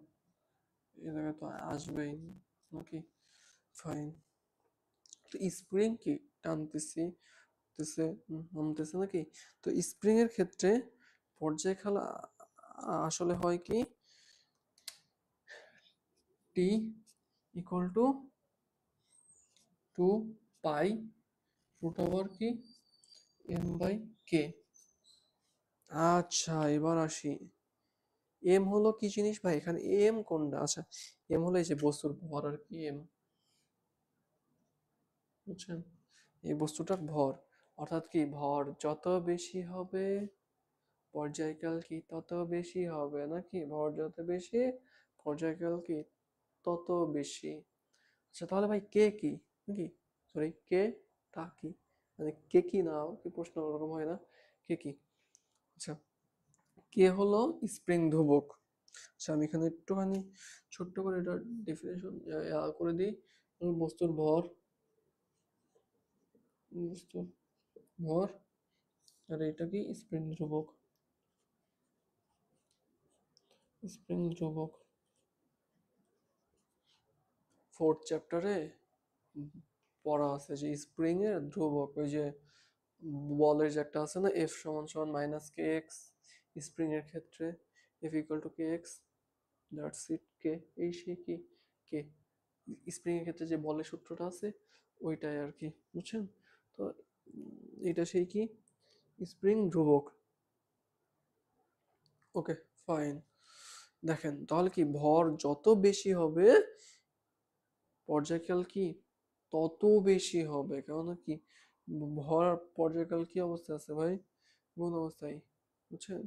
এই জায়গায় তো আসবেই নাকি? ফাইন। তো স্প্রিং কি টানতেছি, টানতেছে, নামতেছে নাকি? তো স্প্রিং এর ক্ষেত্রে পর্যায়কাল আসলে হয় কি, T equal to 2 pi root over কি এম বাই কে। আচ্ছা, এবার আসি। এম হলো কি জিনিস ভাই? এখানে এম কোনটা? আচ্ছা, এম হলো এই যে বস্তুর ভর আর কি, এম, বুঝছেন? এই বস্তুটার ভর, অর্থাৎ কি ভর যত বেশি হবে পর্যায়কাল কি তত বেশি হবে নাকি? ভর যত বেশি পর্যায়কাল কি তত বেশি। আচ্ছা তাহলে ভাই কে কি নাকি? সরি, কে টা কি? মানে কে কি না কি প্রশ্ন ওরকম হয় না? কে কি? আচ্ছা, কে হলো স্প্রিং ধ্রুবক। আচ্ছা আমি এখানে একটুখানি ছোট্ট করে এটা ডেফিনেশন করে দিই। বস্তুর ভর, বস্তুর ভর, আর এটা কি স্প্রিং ধ্রুবক, স্প্রিং ধ্রুবক। ফোর্থ চ্যাপ্টারে পড়া আছে যে স্প্রিং এর ধ্রুবক, ওই যে বলের যে একটা আছে না, এফ সমান সমান মাইনাস কে এক্স, স্প্রিং এর ক্ষেত্রে F equal to K X, that's it. Okay, এই সেই কি কে, স্প্রিং এর ক্ষেত্রে যে বলের সূত্রটা আছে ওইটাই আর কি, বুঝছেন? তো এটা সেই কি স্প্রিং ধ্রুবক। ওকে, ফাইন। দেখেন তাহলে কি ভর যত বেশি হবে পর্যায়কাল কি তত বেশি হবে, কেননা কি ভর পর্যায়কাল কি অবস্থা আছে ভাই? গুণ অবস্থায়, বুঝছেন?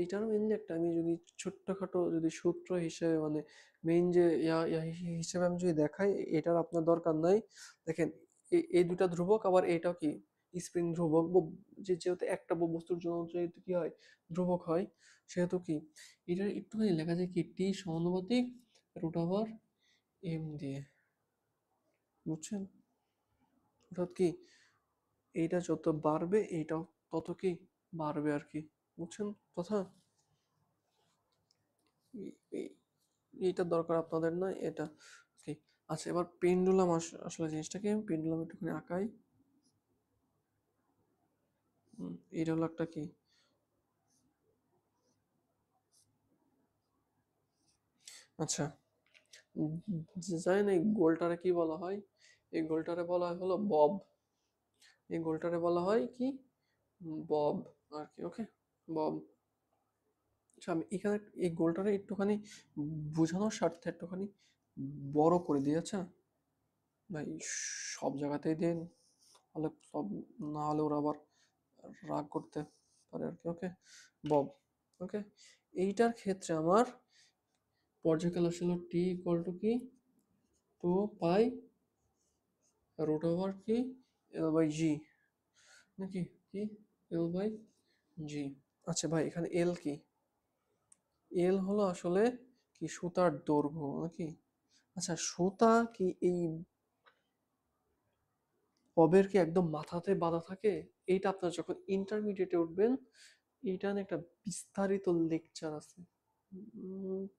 এইটার মেইনলি একটা আমি যদি ছোট্টখাটো যদি সূত্র হিসেবে মানে মেইন যে হিসেবে আমি যদি দেখাই, এটার আপনার দরকার নাই। দেখেন এই দুটা ধ্রুবক, আবার এটাও কি স্প্রিং ধ্রুবক, যেহেতু একটা বস্তুর জন্য যেহেতু কি হয় ধ্রুবক হয়, সেহেতু কি এটা একটুখানি লেখা যায় কি টি সমানুপাতিক রুট ওভার এম দিয়ে, বুঝছেন? অর্থাৎ কি এইটা যত বাড়বে এইটাও তত কি বাড়বে আর কি, বুঝছেন কথা? এইটা দরকার আপনাদের না এটা কি? আচ্ছা এবার পেন্ডুলাম, আসলে জিনিসটাকে আমি পেন্ডুলাম একটুখানি আঁকাই। এটা হলো একটা কি, আচ্ছা জানেন এই গোলটারে কি বলা হয়? এই গোলটারে বলা হয় হলো বব। এই গোলটারে বলা হয় কি বব আর কি, ওকে, বব। আচ্ছা আমি এখানে এই গোলটারে একটুখানি বোঝানোর স্বার্থে একটুখানি বড় করে দিই, আচ্ছা ভাই, সব জায়গাতেই দিন, হলে সব না হলে ওরা আবার রাগ করতে পারে আর কি, ওকে, বব। ওকে, এইটার ক্ষেত্রে আমার পর্যায়কাল আসলে টি ইকুয়াল টু কি 2 পাই রুট ওভার কি এল বাই জি নাকি? কি এল বাই জি। আচ্ছা ভাই এখানে এল কি? এল হলো আসলে কি সুতার দৈর্ঘ্য নাকি? আচ্ছা সুতা কি এই ববের কি একদম মাথাতে বাঁধা থাকে? এইটা আপনার যখন ইন্টারমিডিয়েটে উঠবেন এইটা নিয়ে একটা বিস্তারিত লেকচার আছে।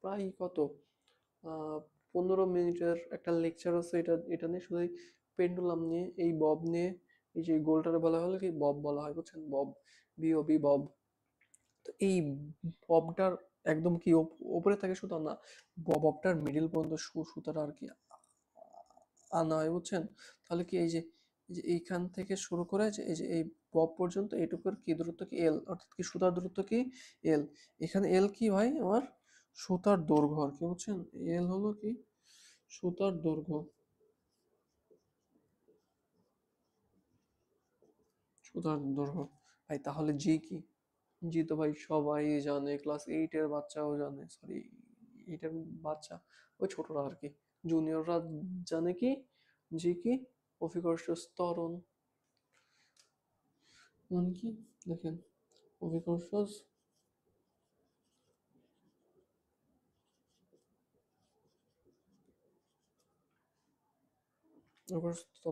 প্রায় কত 15 মিনিটের একটা লেকচার আছে, এটা এটা নিয়ে শুধু পেন্ডুলাম নিয়ে, এই বব নিয়ে। এই যে গোলটারে বলা হলো কি বব বলা হয়, বুঝছেন? Bob, BOB Bob. তো এই ববটার একদম কি ওপরে থাকে সুতা না, ববটার মিডিল পর্যন্ত সুতাটা আর কি আনা হয়, বুঝছেন? তাহলে কি এই যে এইখান থেকে শুরু করে যে এই যে এই বব পর্যন্ত এইটুকুর কি দূরত্ব কি এল, অর্থাৎ কি সুতার দূরত্ব কি এল। এখানে এল কি হয় আমার সুতার দৈর্ঘ্য আর কি, বুঝছেন? এল হলো কি সুতার দৈর্ঘ্য, সুতার দৈর্ঘ্য। ভাই তাহলে জি কি? জি তো ভাই সবাই জানে, ক্লাস 8 এর বাচ্চাও জানে, সরি 8 এর বাচ্চা, ওই ছোটরা আর কি, জুনিয়ররা জানে কি, জি কি, অভিকর্ষ ত্বরণ মানে কি, দেখেন অভিকর্ষ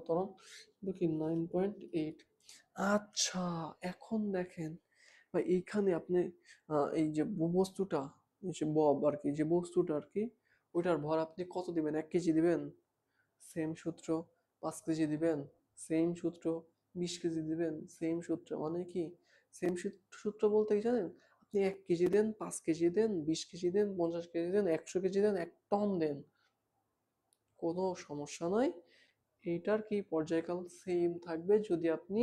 ত্বরণ দেখি 9.8। আচ্ছা, এখন দেখেন ভাই এইখানে আপনি এই যে বস্তুটা, এই যে বব আর কি, যে বস্তুটা আর কি, ওইটার ভর আপনি কত দিবেন, 1 কেজি দিবেন, সেম সূত্র। 5 কেজি দিবেন, সেম সূত্র। 20 কেজি দিবেন, সেম সূত্র। মানে কি সেম সূত্র বলতে কি জানেন, আপনি 1 কেজি দেন, 5 কেজি দেন, 20 কেজি দেন, 50 কেজি দেন, 100 কেজি দেন, 1 টন দেন, কোনো সমস্যা নয়। এইটার কি পর্যায়কাল সেম থাকবে যদি আপনি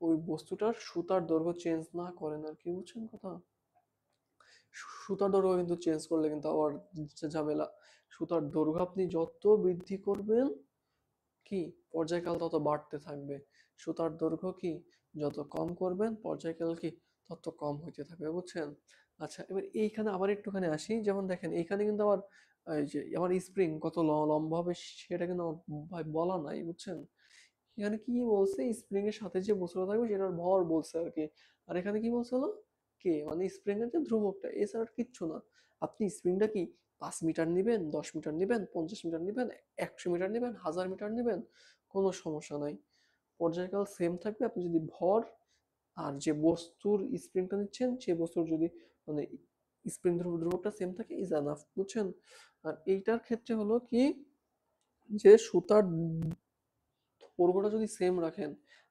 ওই বস্তুটার সুতার দৈর্ঘ্য চেঞ্জ না করেন আর কি, বুঝছেন কথা। সুতার দৈর্ঘ্য কিন্তু চেঞ্জ করলে কিন্তু আবার ঝামেলা। সুতার দৈর্ঘ্য আপনি যত বৃদ্ধি করবেন কি, পর্যায়কাল তত বাড়তে থাকবে। সুতার দৈর্ঘ্য কি যত কম করবেন, পর্যায়কাল কি তত কম হইতে থাকবে, বুঝছেন। আচ্ছা, এবার এইখানে আবার একটুখানি আসি, যেমন দেখেন এইখানে কিন্তু আবার এই যে আমার স্প্রিং কত লম্বা হবে সেটা কিন্তু আমার ভাই বলা নাই, বুঝছেন। এখানে কি বলছে, স্প্রিং এর সাথে যে বস্তুটা থাকবে সেটার ভর বলছে আর কি। আর এখানে কি বলছে হলো কে, মানে স্প্রিং এর যে ধ্রুবকটা, এছাড়া আর কিচ্ছু না। আপনি স্প্রিংটা কি 5 মিটার নিবেন, 10 মিটার নিবেন, 50 মিটার নিবেন, 100 মিটার নিবেন, 1000 মিটার নিবেন, কোনো সমস্যা নাই, পর্যায়কাল সেম থাকবে। আপনি যদি ভর আর যে বস্তুর স্প্রিংটা নিচ্ছেন সেই বস্তুর যদি মানে স্প্রিং ধ্রুবকটা সেম থাকে ইজ এনাফ, বুঝছেন। আর এইটার ক্ষেত্রে হলো কি, যে সুতার দৈর্ঘ্যটা যদি সেম রাখেন,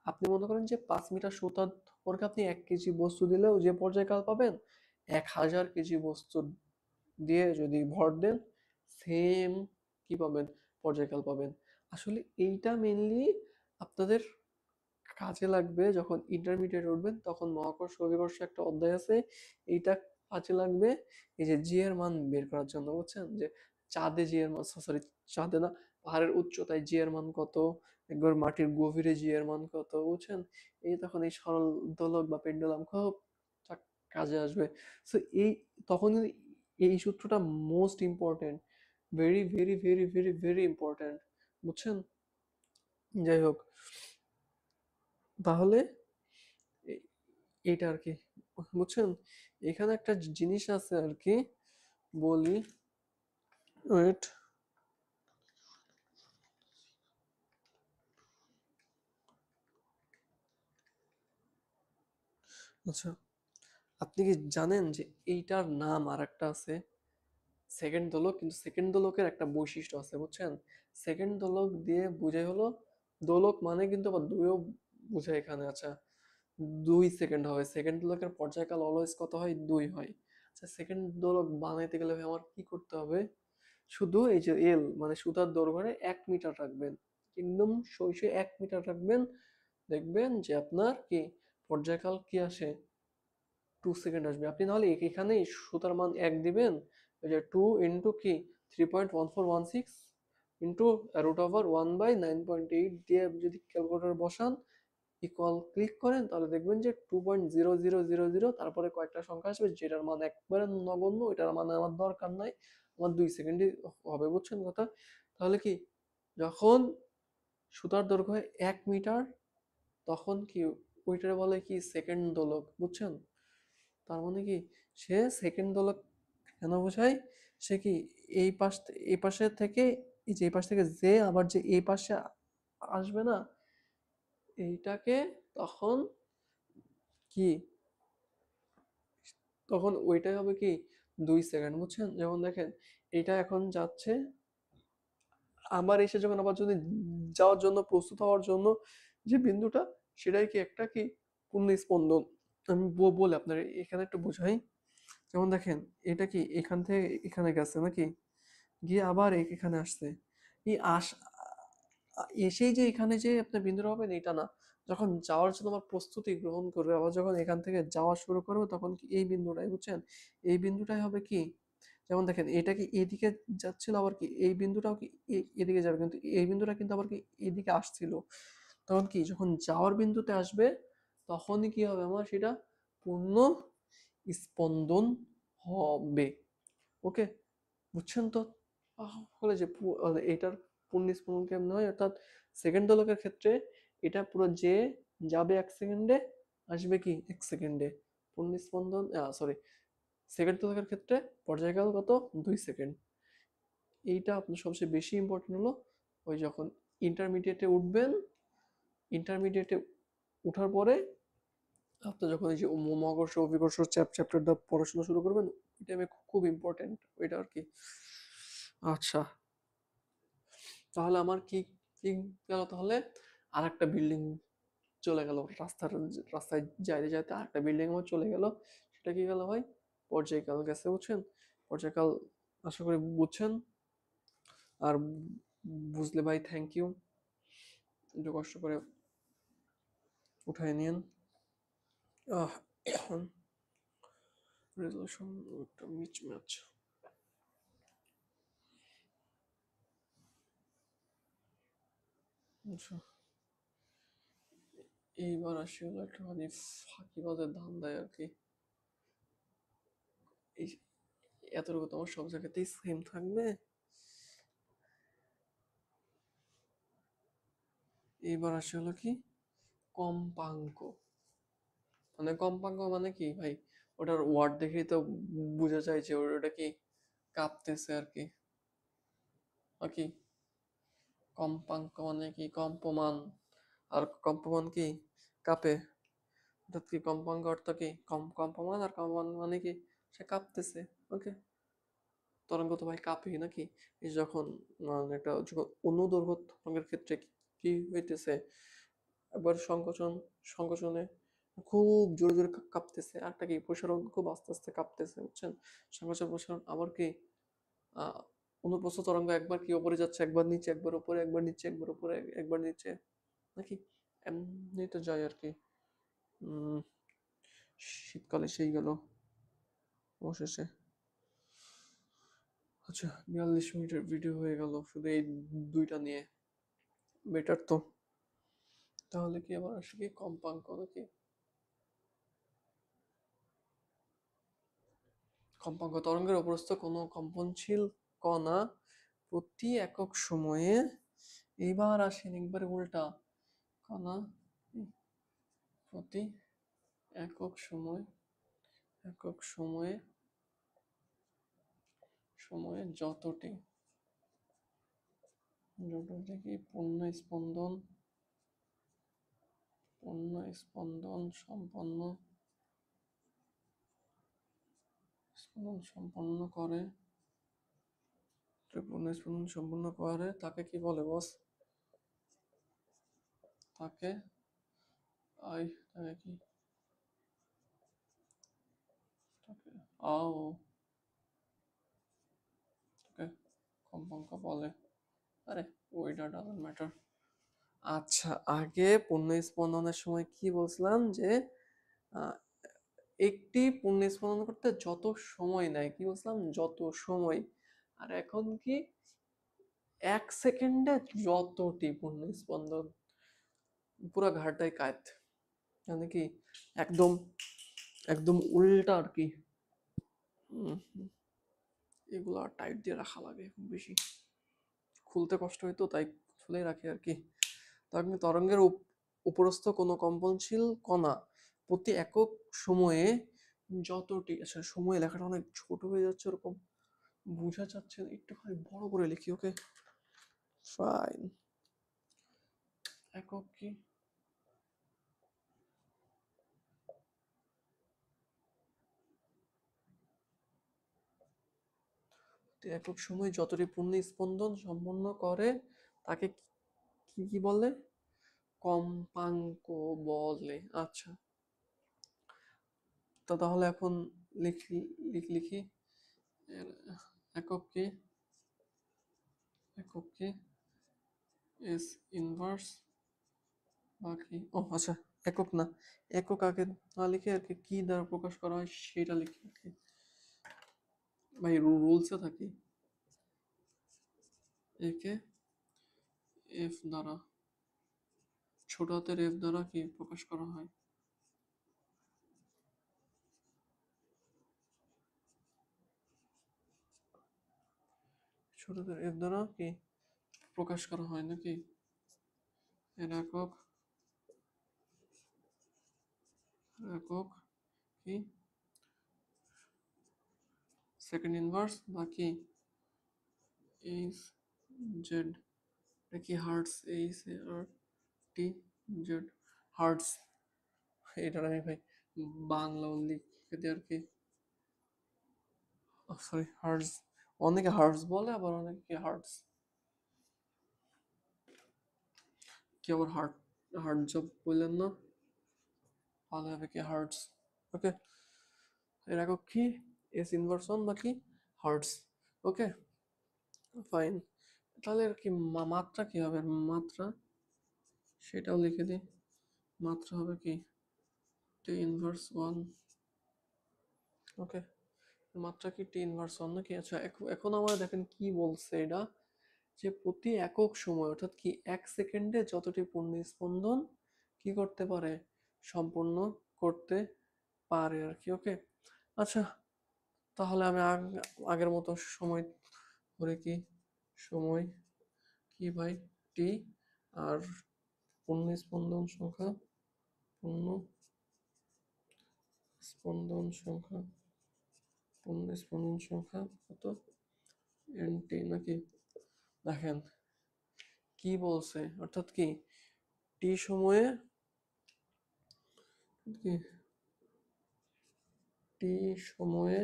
আপনি মনে করেন যে 5 মিটার সুতার দৈর্ঘ্যে আপনি 1 কেজি বস্তু দিলেও যে পর্যায়কাল পাবেন, 1000 কেজি বস্তু দিয়ে যদি ভর দেন সেম কি পাবেন, পর্যায়কাল পাবেন। আসলে এইটা মেনলি আপনাদের কাজে লাগবে যখন ইন্টারমিডিয়েট উঠবেন, তখন মহাকর্ষ অভিকর্ষ একটা অধ্যায় আছে, এইটা কাজে লাগবে এই যে জি এর মান বের করার জন্য, বুঝছেন। যে চাঁদে জি এর মান, সরি চাঁদে না, পাহাড়ের উচ্চতায় জি এর মান কত, একবার মাটির গভীরে জি এর মান কত, বুঝছেন। এই তখন এই সরল দোলক বা পেন্ডুলাম খুব কাজে আসবে। সো এই তখন এই সূত্রটা most important, very very very very very important, বুঝছেন। যাই হোক, তাহলে এইটা আর কি, বুঝছেন। এখানে একটা জিনিস আছে আর কি, বলি, ওয়েট। আচ্ছা, আপনি কি জানেন যে এইটার নাম আর একটা আছে, সেকেন্ড দোলক। কিন্তু সেকেন্ড দোলকের একটা বৈশিষ্ট্য আছে, বুঝছেন। সেকেন্ড দোলক দিয়ে বুঝাই হলো, দোলক মানে কিন্তু আবার দুইও বুঝায় এখানে। আচ্ছা, 2 সেকেন্ড হবে, সেকেন্ড দোলকের পর্যায়কাল অলওয়েজ কত হয়, 2 হয়। আচ্ছা, সেকেন্ড দোলক বানাইতে গেলে আমার কি করতে হবে, শুধু এই যে এল মানে সুতার দৈর্ঘ্যে 1 মিটার রাখবেন, একদম সইসে 1 মিটার রাখবেন, দেখবেন যে আপনার কি পর্যায়কাল কি আসে, 2 সেকেন্ড আসবে। আপনি নাহলে এখানে সুতার মান 1 দিবেন, ওই যে 2 কি 3.1416 √1/9.8 দিয়ে যদি ক্যালকুলেটর বসান, ইকুয়াল ক্লিক করেন, তাহলে দেখবেন যে 2.0000, তারপরে কয়েকটা সংখ্যা আসবে যেটার মান একবারে নগণ্য, ওইটার মানে আমার দরকার নাই, আমার 2 সেকেন্ডই হবে, বুঝছেন কথা। তাহলে কি, যখন সুতার দৈর্ঘ্য 1 মিটার, তখন কি ওইটার বলে কি সেকেন্ড দোলক, বুঝছেন। তার মানে কি, সে সেকেন্ড দোলক কেন বোঝায়, সে কি এই পাশে থেকে, এই যে এই পাশ থেকে যে আবার যে এই পাশে আসবে না, এইটাকে তখন কি, তখন ওইটাই হবে কি 2 সেকেন্ড, বুঝছেন। যেমন দেখেন, এটা এখন যাচ্ছে, আবার এসে যখন আবার যদি যাওয়ার জন্য প্রস্তুত হওয়ার জন্য যে বিন্দুটা, সেটাই কি একটা কি পূর্ণ স্পন্দন। আমি বলে আপনার এখানে একটু বোঝাই। যেমন দেখেন, এটা কি এখান থেকে এখানে গেছে নাকি, গিয়ে আবার এখানে আসছে, এই এসেই যে এখানে যে আপনার বিন্দুটা হবে এটা না, যখন যাওয়ার জন্য আমার প্রস্তুতি গ্রহণ করবে, আবার যখন এখান থেকে যাওয়া শুরু করবে, তখন কি এই বিন্দুটাই, বুঝছেন, এই বিন্দুটাই হবে কি, যেমন দেখেন এটা কি এদিকে যাচ্ছিল, আবার কি এই বিন্দুটাও কি এদিকে যাবে, কিন্তু এই বিন্দুটা কিন্তু আবার কি এদিকে আসছিল, তখন কি যখন যাওয়ার বিন্দুতে আসবে, তখনই কি হবে আমার সেটা পূর্ণ স্পন্দন হবে। ওকে, বুঝছেন তো? হলে যে এটার পূর্ণ স্পন্দন কেমন হয়, অর্থাৎ সেকেন্ড দোলকের ক্ষেত্রে এটা পুরো যে যাবে 1 সেকেন্ডে, আসবে কি 1 সেকেন্ডে। পূর্ণ স্পন্দন সরি, সেকেন্ড দোলকের ক্ষেত্রে পর্যায়কাল কত, 2 সেকেন্ড। এইটা আপনার সবচেয়ে বেশি ইম্পর্টেন্ট হলো ওই যখন ইন্টারমিডিয়েটে উঠবেন, ইন্টারমিডিয়েটে উঠার পরে আপনি যখন এই যে মহাকর্ষ অভিকর্ষ চ্যাপ্টারটা পড়াশোনা শুরু করবেন, ওই টাইমে খুব ইম্পর্টেন্ট ওইটা আর কি। আচ্ছা, তাহলে আমার কি কি গেল, তাহলে আর একটা বিল্ডিং চলে গেল, রাস্তায় যাইতে যাইতে আর একটা বিল্ডিং আমার চলে গেল। সেটা কি গেল ভাই, পর্যায়কাল গেছে, বুঝছেন? পর্যায়কাল আশা করি বুঝছেন। আর বুঝলে ভাই থ্যাংক ইউ, একটু কষ্ট করে উঠায় নিন। রেজলিউশন একটা মিচ ম্যাচ। আচ্ছা, এইবার আসি হলো একটুখানি ফাঁকিবাজের ধান্দায় আর কি। এই এতটুকু তোমার সব জায়গাতেই সেম থাকবে। এইবার আসি হলো কি কম্পাঙ্ক। মানে কম্পাঙ্ক মানে কি ভাই, ওটার ওয়ার্ড দেখেই তো বোঝা যায় যে ওটা কি কাঁপতেছে আর কি। কি কম্পাঙ্ক মানে কি কম্পমান, আর কম্পমান কি কাঁপে। অর্থাৎ কি কম্পাঙ্ক অর্থ কি কম্পমান, আর কম্পমান মানে কি সে কাঁপতেছে। ওকে, তরঙ্গ তো ভাই কাঁপেই নাকি। এই যখন একটা যখন অনুদৈর্ঘ্য তরঙ্গের ক্ষেত্রে কি হইতেছে, একবার সংকোচনে খুব জোরে জোরে কাঁপতেছে, আরটা কি প্রসারণ খুব আস্তে আস্তে কাঁপতেছে, বুঝছেন? সংকোচন প্রসারণ আবার কি অনুপ্রস্থ তরঙ্গ একবার কি উপরে যাচ্ছে, একবার নিচে, একবার উপরে, একবার নিচে, একবার উপরে, একবার নিচে, নাকি এমনি তো যায় আর কি। শীতকালে সেই গেল অবশেষে। আচ্ছা, 42 মিনিটের ভিডিও হয়ে গেল শুধু এই দুইটা নিয়ে, বেটার তো। তাহলে কি আবার আসে কি কম্পাঙ্ক নাকি কম্পাঙ্ক তরঙ্গের অপরস্থ কোনো কম্পনশীল কণা প্রতি একক সময়ে, এইবার আসেন একবারে উল্টা, কণা প্রতি একক সময়, একক সময়ে, সময়ে যতটি যতটি কি পূর্ণ স্পন্দন, পূর্ণ স্পন্দন সম্পন্ন, স্পন্দন সম্পন্ন করে, পূর্ণ স্পন্দন সম্পন্ন করে তাকে কি বলে বস? তাকে তাকে কি, তাকে আও, তাকে কম্পাঙ্ক বলে। আরে ওইটা ডাজন্ট ম্যাটার। আচ্ছা, আগে পূর্ণ স্পন্দনের সময় কি বলছিলাম যে আহ, একটি পূর্ণ স্পন্দন করতে যত সময় নেয়, কি বলছিলাম, যত সময়। আর এখন কি 1 সেকেন্ডে যতটি পূর্ণ স্পন্দন, পুরো ঘাটাই কাত, মানে কি একদম একদম উল্টা আর কি। এগুলো টাইট দিয়ে রাখা লাগে খুব বেশি, খুলতে কষ্ট হয়তো তাই খুলে রাখি আর কি। তরঙ্গের উপরস্থ কোনো কম্পনশীল কণা প্রতি একক সময়ে যতটি, আচ্ছা সময় লেখাটা অনেক ছোট হয়ে যাচ্ছে, ওরকম বোঝা যাচ্ছে না, একটুখানি বড় করে লিখি। ওকে ফাইন, একক কি, একক সময় যতটি পূর্ণ স্পন্দন সম্পন্ন করে তাকে কি কি বলে, কম্পাঙ্ক বলে। আচ্ছা, তো তাহলে এখন লিখি লিখি একক কি, একক কি এস ইনভার্স বাকি, ও আচ্ছা একক না, একক আগে না লিখে আর কি কি দ্বারা প্রকাশ করা হয় সেটা লিখি আর কি। ভাই রুলসে থাকি, একে এফ দ্বারা, ছোট হাতের এফ দ্বারা কি প্রকাশ করা হয়, ছোটদের এর দ্বারা কি প্রকাশ করা হয় নাকি? এর একক একক কি সেকেন্ড ইনভার্স বা কি এইচ জেড, এটা কি hertz, H A R T Z, hertz. এটার আমি ভাই বাংলা লিখে দিই আর কি, সরি হার্টস। অনেকে হার্টস বলে, আবার অনেকে কি হার্টস, কি আবার হার্ট, হার্ট জব বললেন না, ভালো হবে কি হার্টস। ওকে, এর একক কি এস ইনভার্স ওয়ান বা কি হার্টস। Okay fine. তাহলে আর কি মাত্রা কি হবে, মাত্রা সেটাও লিখে দিই। মাত্রা হবে কি টি ইনভার্স ওয়ান। ওকে, মাত্রা কি টি ইনভার্স ওয়ান নাকি? আচ্ছা এখন আমরা দেখেন কি বলছে এটা, যে প্রতি একক সময় অর্থাৎ কি 1 সেকেন্ডে যতটি পূর্ণস্পন্দন কি করতে পারে, সম্পূর্ণ করতে পারে আর কি। ওকে আচ্ছা, তাহলে আমি আগের মতো সময় ধরে কি সময় কি ভাই টি, আর পূর্ণস্পন্দন সংখ্যা, পূর্ণ স্পন্দন সংখ্যা, পূর্ণস্পন্দন সংখ্যা কত এন টি নাকি? দেখেন কি বলছে, অর্থাৎ কি টি সময়ে কি টি সময়ে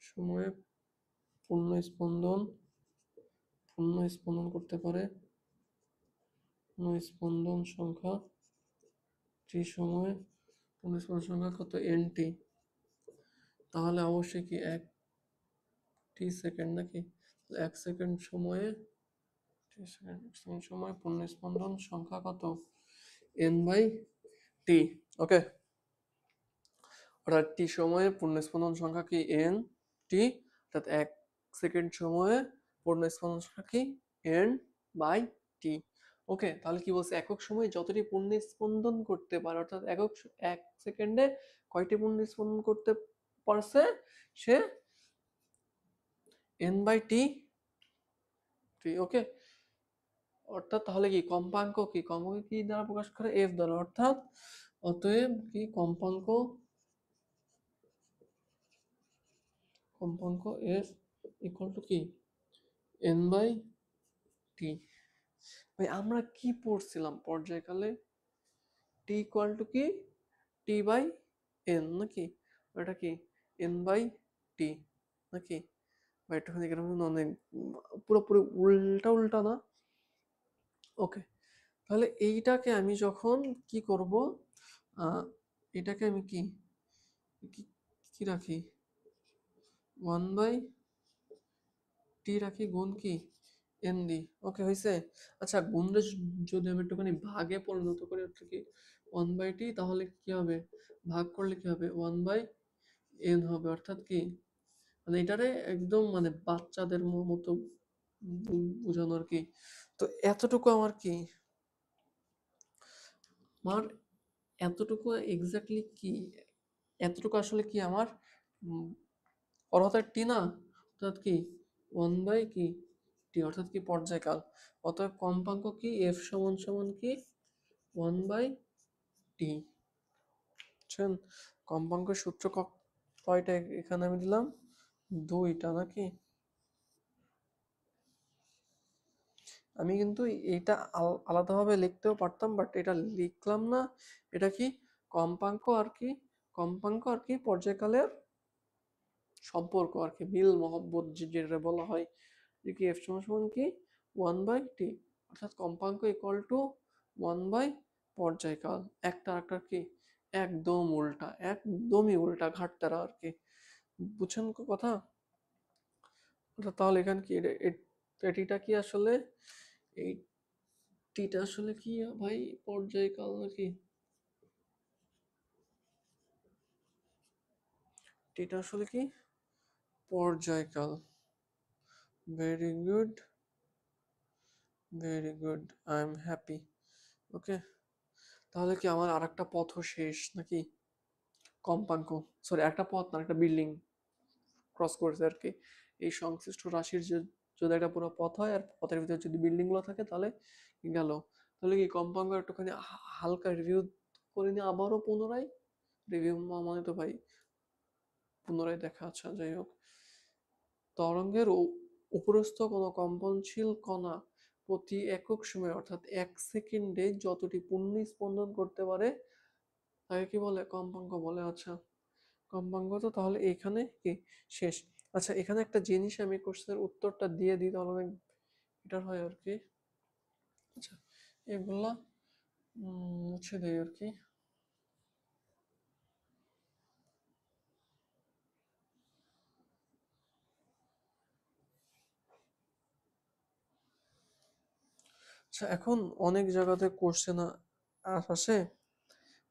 সময়ে পূর্ণস্পন্দন করতে পারে, পূর্ণস্পন্দন সংখ্যা টি সময়ে পূর্ণস্পন্দন সংখ্যা কত এন টি। তাহলে অবশ্যই কি 1 সেকেন্ড নাকি, 1 সেকেন্ড সময়ে সময় পূর্ণস্পন্দন সংখ্যা কত এন বাই টি। ওকে, অর্থাৎ টি সময়ে পূর্ণস্পন্দন সংখ্যা কি এন টি, অর্থাৎ 1 সেকেন্ড সময়ে পূর্ণস্পন্দন সংখ্যা কি এন বাই টি। ওকে, তাহলে কি বলছে, একক সময়ে যতটি পূর্ণস্পন্দন করতে পারে, অর্থাৎ 1 সেকেন্ডে কয়টি পূর্ণস্পন্দন করতে পারছে সে এন বাই টি টি। ওকে, অর্থাৎ তাহলে কি কম্পাঙ্ক কি দ্বারা প্রকাশ করে, এফ দ্বারা, অর্থাৎ অতএব কি কম্পাঙ্ক এফ ইকুয়াল টু কি এন বাই টি। ভাই আমরা কি পড়ছিলাম পর্যায়কালে, টি ইকুয়াল টু কি টি বাই এন নাকি, এটা কি এন বাই টি নাকি? বা একটুখানি অনেক পুরোপুরি উল্টা উল্টা না? ওকে, তাহলে এইটাকে আমি যখন কি করব, এটাকে আমি কি কি রাখি, 1 বাই টি রাখি গুণ কি এন দি। ওকে হয়েছে। আচ্ছা গুণরে যদি আমি একটুখানি ভাগে পরিণত করি, অর্থাৎ কি 1 বাই টি, তাহলে কি হবে, ভাগ করলে কি হবে 1 বাই এন হবে, অর্থাৎ কি মানে এটারে একদম মানে বাচ্চাদের মতো বোঝানো আর কি। তো এতটুকু আমার কি, আমার এতটুকু এক্স্যাক্টলি কি, এতটুকু আসলে কি আমার অর্থাৎ টি না, অর্থাৎ কি 1 বাই কি টি, অর্থাৎ কি পর্যায়কাল। অতএব কম্পাঙ্ক কি এফ সমান সমান কি 1 বাই টি। বুঝছেন, কম্পাঙ্কের সূত্র কয়টা এখানে আমি দিলাম, 2টা নাকি? আমি কিন্তু এটা আলাদাভাবে লিখতেও পারতাম, বাট এটা লিখলাম না। এটা কি কম্পাঙ্ক আর কি, পর্যায়কালের সম্পর্ক আর কি, মিল মহব্বত যেটা বলা হয়, যে কি এফ সমান সমান কি 1 বাই টি, অর্থাৎ কম্পাঙ্ক ইকুয়াল টু 1 বাই পর্যায়কাল। একটা একটা কি একদম উল্টা, একদমই উল্টা ঘাটতারা আর কি। বুঝছেন কথা? তাহলে এখানে কি এটিটা কি আসলে, এই টিটা আসলে কি ভাই পর্যায়কাল নাকি, টিটা আসলে কি পর্যায়কাল। Very good, very good, I am happy. Okay, তাহলে কি আমার আর একটা পথও শেষ নাকি, কম্পাঙ্ক, সরি একটা পথ না, একটা বিল্ডিং ক্রস করেছে আর কি, এই সংশ্লিষ্ট রাশির যে যদি একটা পুরো পথ হয় আর পথের ভিতরে যদি বিল্ডিং গুলো থাকে তাহলে গেল। তাহলে কি কম্পাঙ্ক একটুখানি হালকা রিভিউ করে নিয়ে আবারও পুনরায় রিভিউ, মানে তো ভাই পুনরায় দেখা। আচ্ছা যাই হোক, তরঙ্গের উপরস্থ কোনো কম্পনশীল কণা প্রতি একক সময় অর্থাৎ 1 সেকেন্ডে যতটি পূর্ণ স্পন্দন করতে পারে তাকে কি বলে? কম্পাঙ্ক বলে। আচ্ছা, কম্পাঙ্ক তো তাহলে এখানে কি শেষ। আচ্ছা, এখানে একটা জিনিস আমি কোশ্চেনের উত্তরটা দিয়ে দিই তাহলে অনেক বেটার হয় আর কি। আচ্ছা, এগুলা মুছে দেয় আর কি। আচ্ছা, এখন অনেক জায়গাতে কোশ্চেন আসে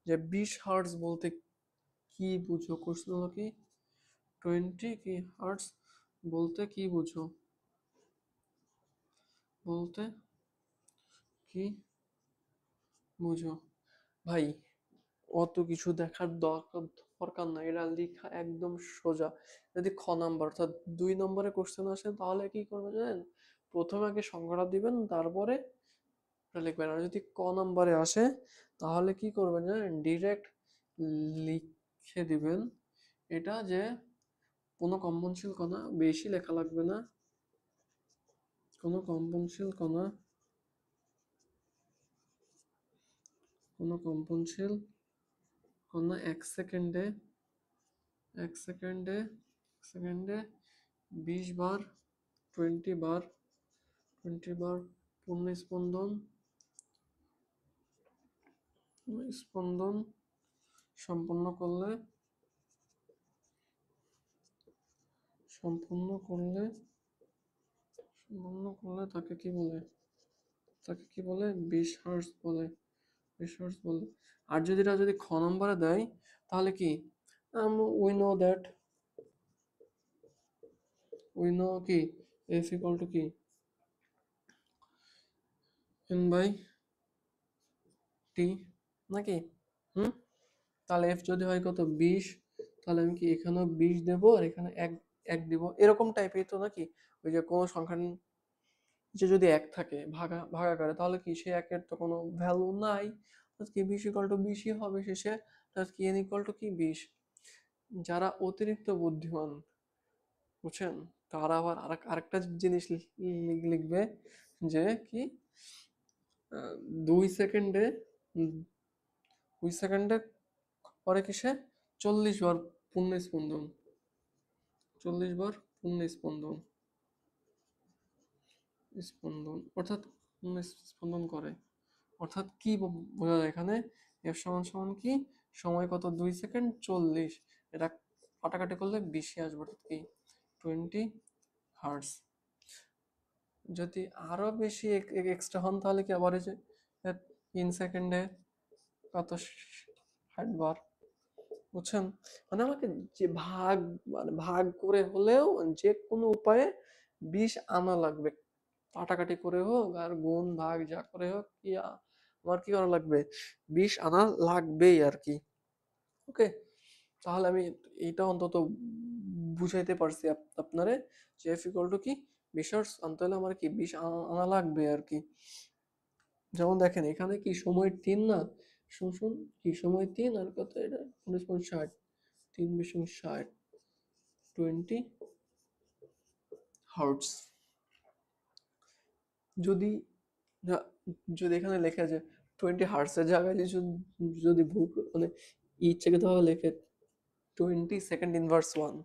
যে 20 হার্টজ বলতে কি বুঝো? কোশ্চেন হলো কি 20 কি হার্টজ বলতে কি বুঝো? বলতে কি বুঝো? ভাই, অত কিছু দেখার দরকার নাই, এটা লেখা একদম সোজা। যদি খ নাম্বার অর্থাৎ 2 নম্বরে কোশ্চেন আসে তাহলে কি করবেন জানেন? প্রথমে আগে সংখ্যাটা দিবেন, তারপরে এটা লিখবেন। আর যদি ক নাম্বারে আসে তাহলে কি করবেন জানেন? ডিরেক্ট লিখে দিবেন এটা যে কোনো কম্পনশীল কণা, বেশি লেখা লাগবে না, কোনো কম্পনশীল কণা, কোনো কম্পনশীল কণা 1 সেকেন্ডে 20 বার 20 বার পূর্ণ স্পন্দন স্পন্দন সম্পন্ন করলে সম্পন্ন করলে তাকে কি বলে? 20 হার্টজ বলে। 20 হার্টজ বলে। আর যদি এটা যদি খ নম্বরে দেয় তাহলে কি we know that, we know কি এফ ইকুয়াল টু কি এন বাই টি, নাকি? হুম, তাহলে এফ যদি হয় কত 20, তাহলে আমি কি এখানেও 20 দেবো আর এখানে এক এক দিব, এরকম টাইপের তো নাকি? ওই যে কোনো সংখ্যা যে যদি এক থাকে ভাগাকারে তাহলে কি সে একের তো কোনো ভ্যালু নাই, কি 20 ইকুয়াল টু 20ই হবে শেষে। তাহলে কি এন ইকুয়াল টু কি 20। যারা অতিরিক্ত বুদ্ধিমান, বুঝছেন, তারা আবার আরেকটা জিনিস লিখবে যে কি 2 সেকেন্ডে 2 সেকেন্ডে পরে কিসে 40 বার পূর্ণ স্পন্দন, 40 বার পূর্ণ স্পন্দন স্পন্দন অর্থাৎ পূর্ণ স্পন্দন করে। অর্থাৎ কি বোঝা যায় এখানে? এফ সমান সমান কি সময় কত 2 সেকেন্ড 40, এটা কাটাকাটি করলে 20 আসবে, অর্থাৎ কি 20 হার্টস। যদি আরো বেশি এক্সট্রা হন তাহলে কি আবার এই যে 3 সেকেন্ডে কত 60 বার, বুঝছেন? মানে আমাকে যে মানে ভাগ করে হলেও যে কোনো উপায়ে 20 আনা লাগবে, কাটাকাটি করে হোক আর গুণ ভাগ যা করে হোক, কি আমার কি করা লাগবে? 20 আনা লাগবেই আর কি। ওকে, তাহলে আমি এইটা অন্তত বুঝাইতে পারছি আপনারে যে এফ ইকুয়াল টু কি 20 হার্টজ আনতে হলে আমার কি 20 আনা লাগবে আর কি। যেমন দেখেন এখানে কি সময় 3 না, শুন কি সময় 3 আর কত এটা 19.60, 3 × 60 20 হার্টজ। যদি যদি এখানে লেখা যায় 20 হার্টসের জায়গায় যদি ভুল মানে ইচ্ছাকৃতভাবে লেখে 20 সেকেন্ড ইনভার্স 1,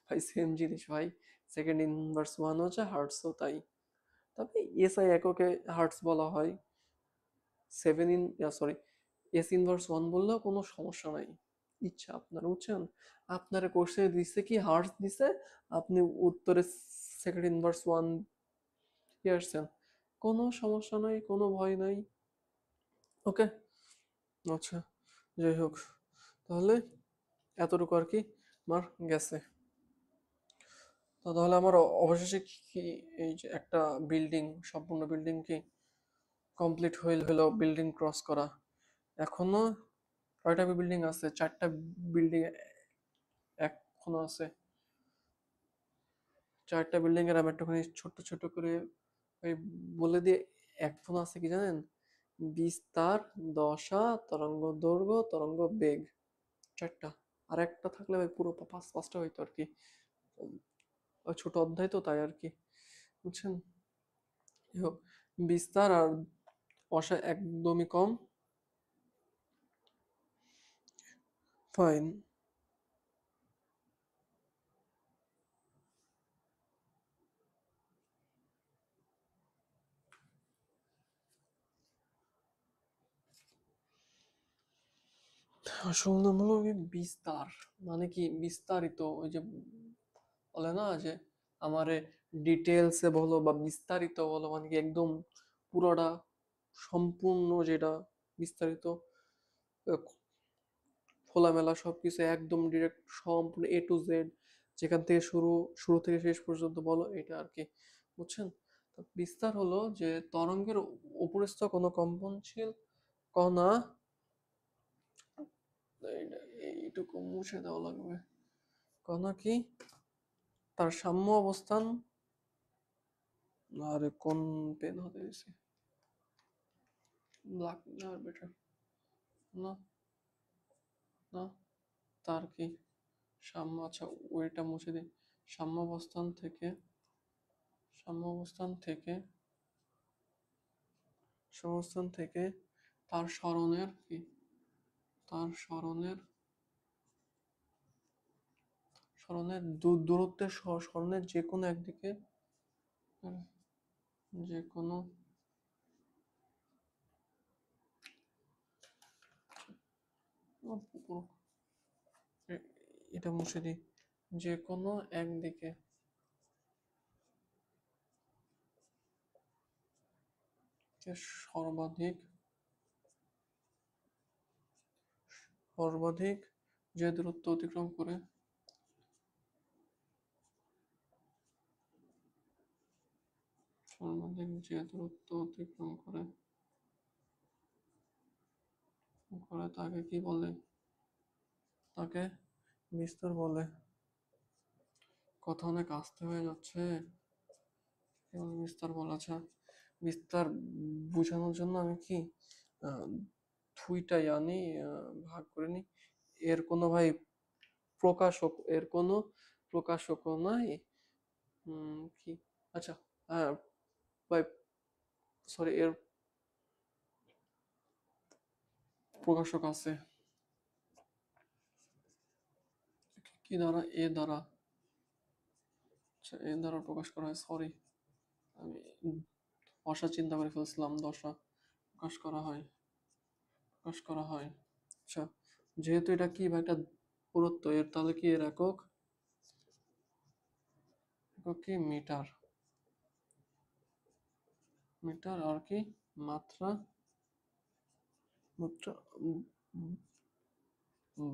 ভাই সেম জিনিস ভাই, সেকেন্ড ইনভার্স 1 হচ্ছে হার্টসও তাই। তবে এসআই এককে হার্টস বলা হয়, এস ইনভার্স 1 বললেও কোনো সমস্যা নাই, ইচ্ছা আপনার, বুঝছেন? আপনার কোর্সে দিচ্ছে কি হার্টস দিছে, আপনি উত্তরে সেকেন্ড ইনভার্স 1 কি আসছেন, কোনো সমস্যা নাই, কোনো ভয় নাই। ওকে, আচ্ছা যাই হোক, তাহলে এতটুকু আর কি আমার গেছে। তো তাহলে আমার অবশেষে কি এই যে একটা বিল্ডিং, সম্পূর্ণ বিল্ডিং কি কমপ্লিট হলো, বিল্ডিং ক্রস করা। এখনো কয়টা বিল্ডিং আছে? 4টা বিল্ডিং এখনো আছে। 4টা বিল্ডিং এর আমি একটুখানি ছোট ছোট করে ওই বলে দিয়ে এখন আছে কি জানেন, বিস্তার, দশা, তরঙ্গ দৈর্ঘ্য, তরঙ্গ বেগ, 4টা। আর একটা থাকলে ভাই পুরো পাঁচটা হইতো আর কি। ওই ছোট অধ্যায় তো তাই আর কি, বুঝছেন। যাই হোক, বিস্তার আর দশা একদমই কম। ফাইন। সন্দেহমূলক বিস্তার মানে কি, বিস্তারিত, ওই যে বলে না যে আমারে ডিটেলসে বলো বা বিস্তারিত বলো, মানে কি একদম পুরোটা সম্পূর্ণ, যেটা বিস্তারিত, আহ, খোলামেলা সবকিছু একদম ডিরেক্ট সম্পূর্ণ A to Z, যেখান থেকে শুরু থেকে শেষ পর্যন্ত বলো, এটা আর কি, বুঝছেন। তো বিস্তার হলো যে তরঙ্গের উপরিস্থ কোনো কম্পনশীল কণা, এইটুকু মুছে দেওয়া লাগবে, কণা কি তার সাম্য অবস্থান, আরে কোন পেন হতে গেছে, ব্ল্যাক না বেটার, না না, তার কি সাম্য, আচ্ছা ওইটা মুছে দিই, সাম্য অবস্থান থেকে, সাম্য অবস্থান থেকে, সমস্থান থেকে তার স্মরণের কি, তার স্মরণের দূরত্বের স্মরণের যে কোনো একদিকে, যে কোনো, এটা মুছে দিই, যে কোনো একদিকে সর্বাধিক, সর্বাধিক যে দূরত্ব অতিক্রম করে, সর্বাধিক যে দূরত্ব অতিক্রম করে করে তাকে কি বলে, তাকে বিস্তার বলে। কথা অনেক আস্তে হয়ে যাচ্ছে, কি বলে বিস্তার বলা, আচ্ছা বিস্তার বোঝানোর জন্য আমি কি দুইটাই আনি, ভাগ করে নি, এর কোনো ভাই প্রকাশক, এর কোনো প্রকাশকও নাই, কি, আচ্ছা হ্যাঁ ভাই, সরি, এর প্রকাশক আছে, কি দ্বারা, এ দ্বারা, আচ্ছা এ দ্বারা প্রকাশ করা হয়, সরি আমি দশা চিন্তা করে ফেলছিলাম, দশা প্রকাশ করা হয়, প্রকাশ করা হয়, আচ্ছা যেহেতু এটা কি ভাই একটা পুরুত্ব, এর তাহলে কি এর একক, একক কি মিটার, মিটার আর কি মাত্রা, মাত্রা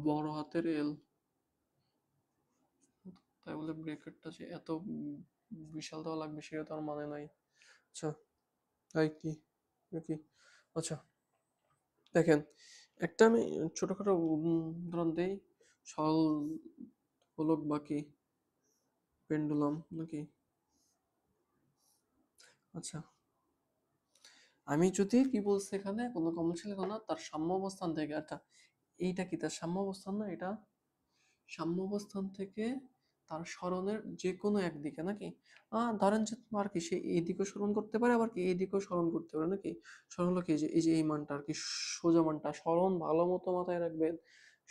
বড় হাতের এল, তাই বলে ব্রেকেটটা যে এত বিশাল দেওয়া লাগবে সেটা তো আর মানে নাই। আচ্ছা তাই কি, কি, আচ্ছা দেখেন, একটা আমি ছোটখাটো উদাহরণ দেই, সরল গোলক বাকি পেন্ডুলাম নাকি, আচ্ছা আমি যদি কি বলছি এখানে কোনো কমনশীল কণা তার সাম্য অবস্থান থেকে, আচ্ছা এইটা কি তার সাম্য অবস্থান না, এটা সাম্য অবস্থান থেকে তার স্মরণের যে কোনো একদিকে নাকি, ধরেন যে আর কি সে এই দিকেও স্মরণ করতে পারে, আবার কি এই দিকেও স্মরণ করতে পারে নাকি, স্মরণ হলো কি যে এই যে এই মানটা আর কি, সোজা মানটা, স্মরণ ভালো মতো মাথায় রাখবেন,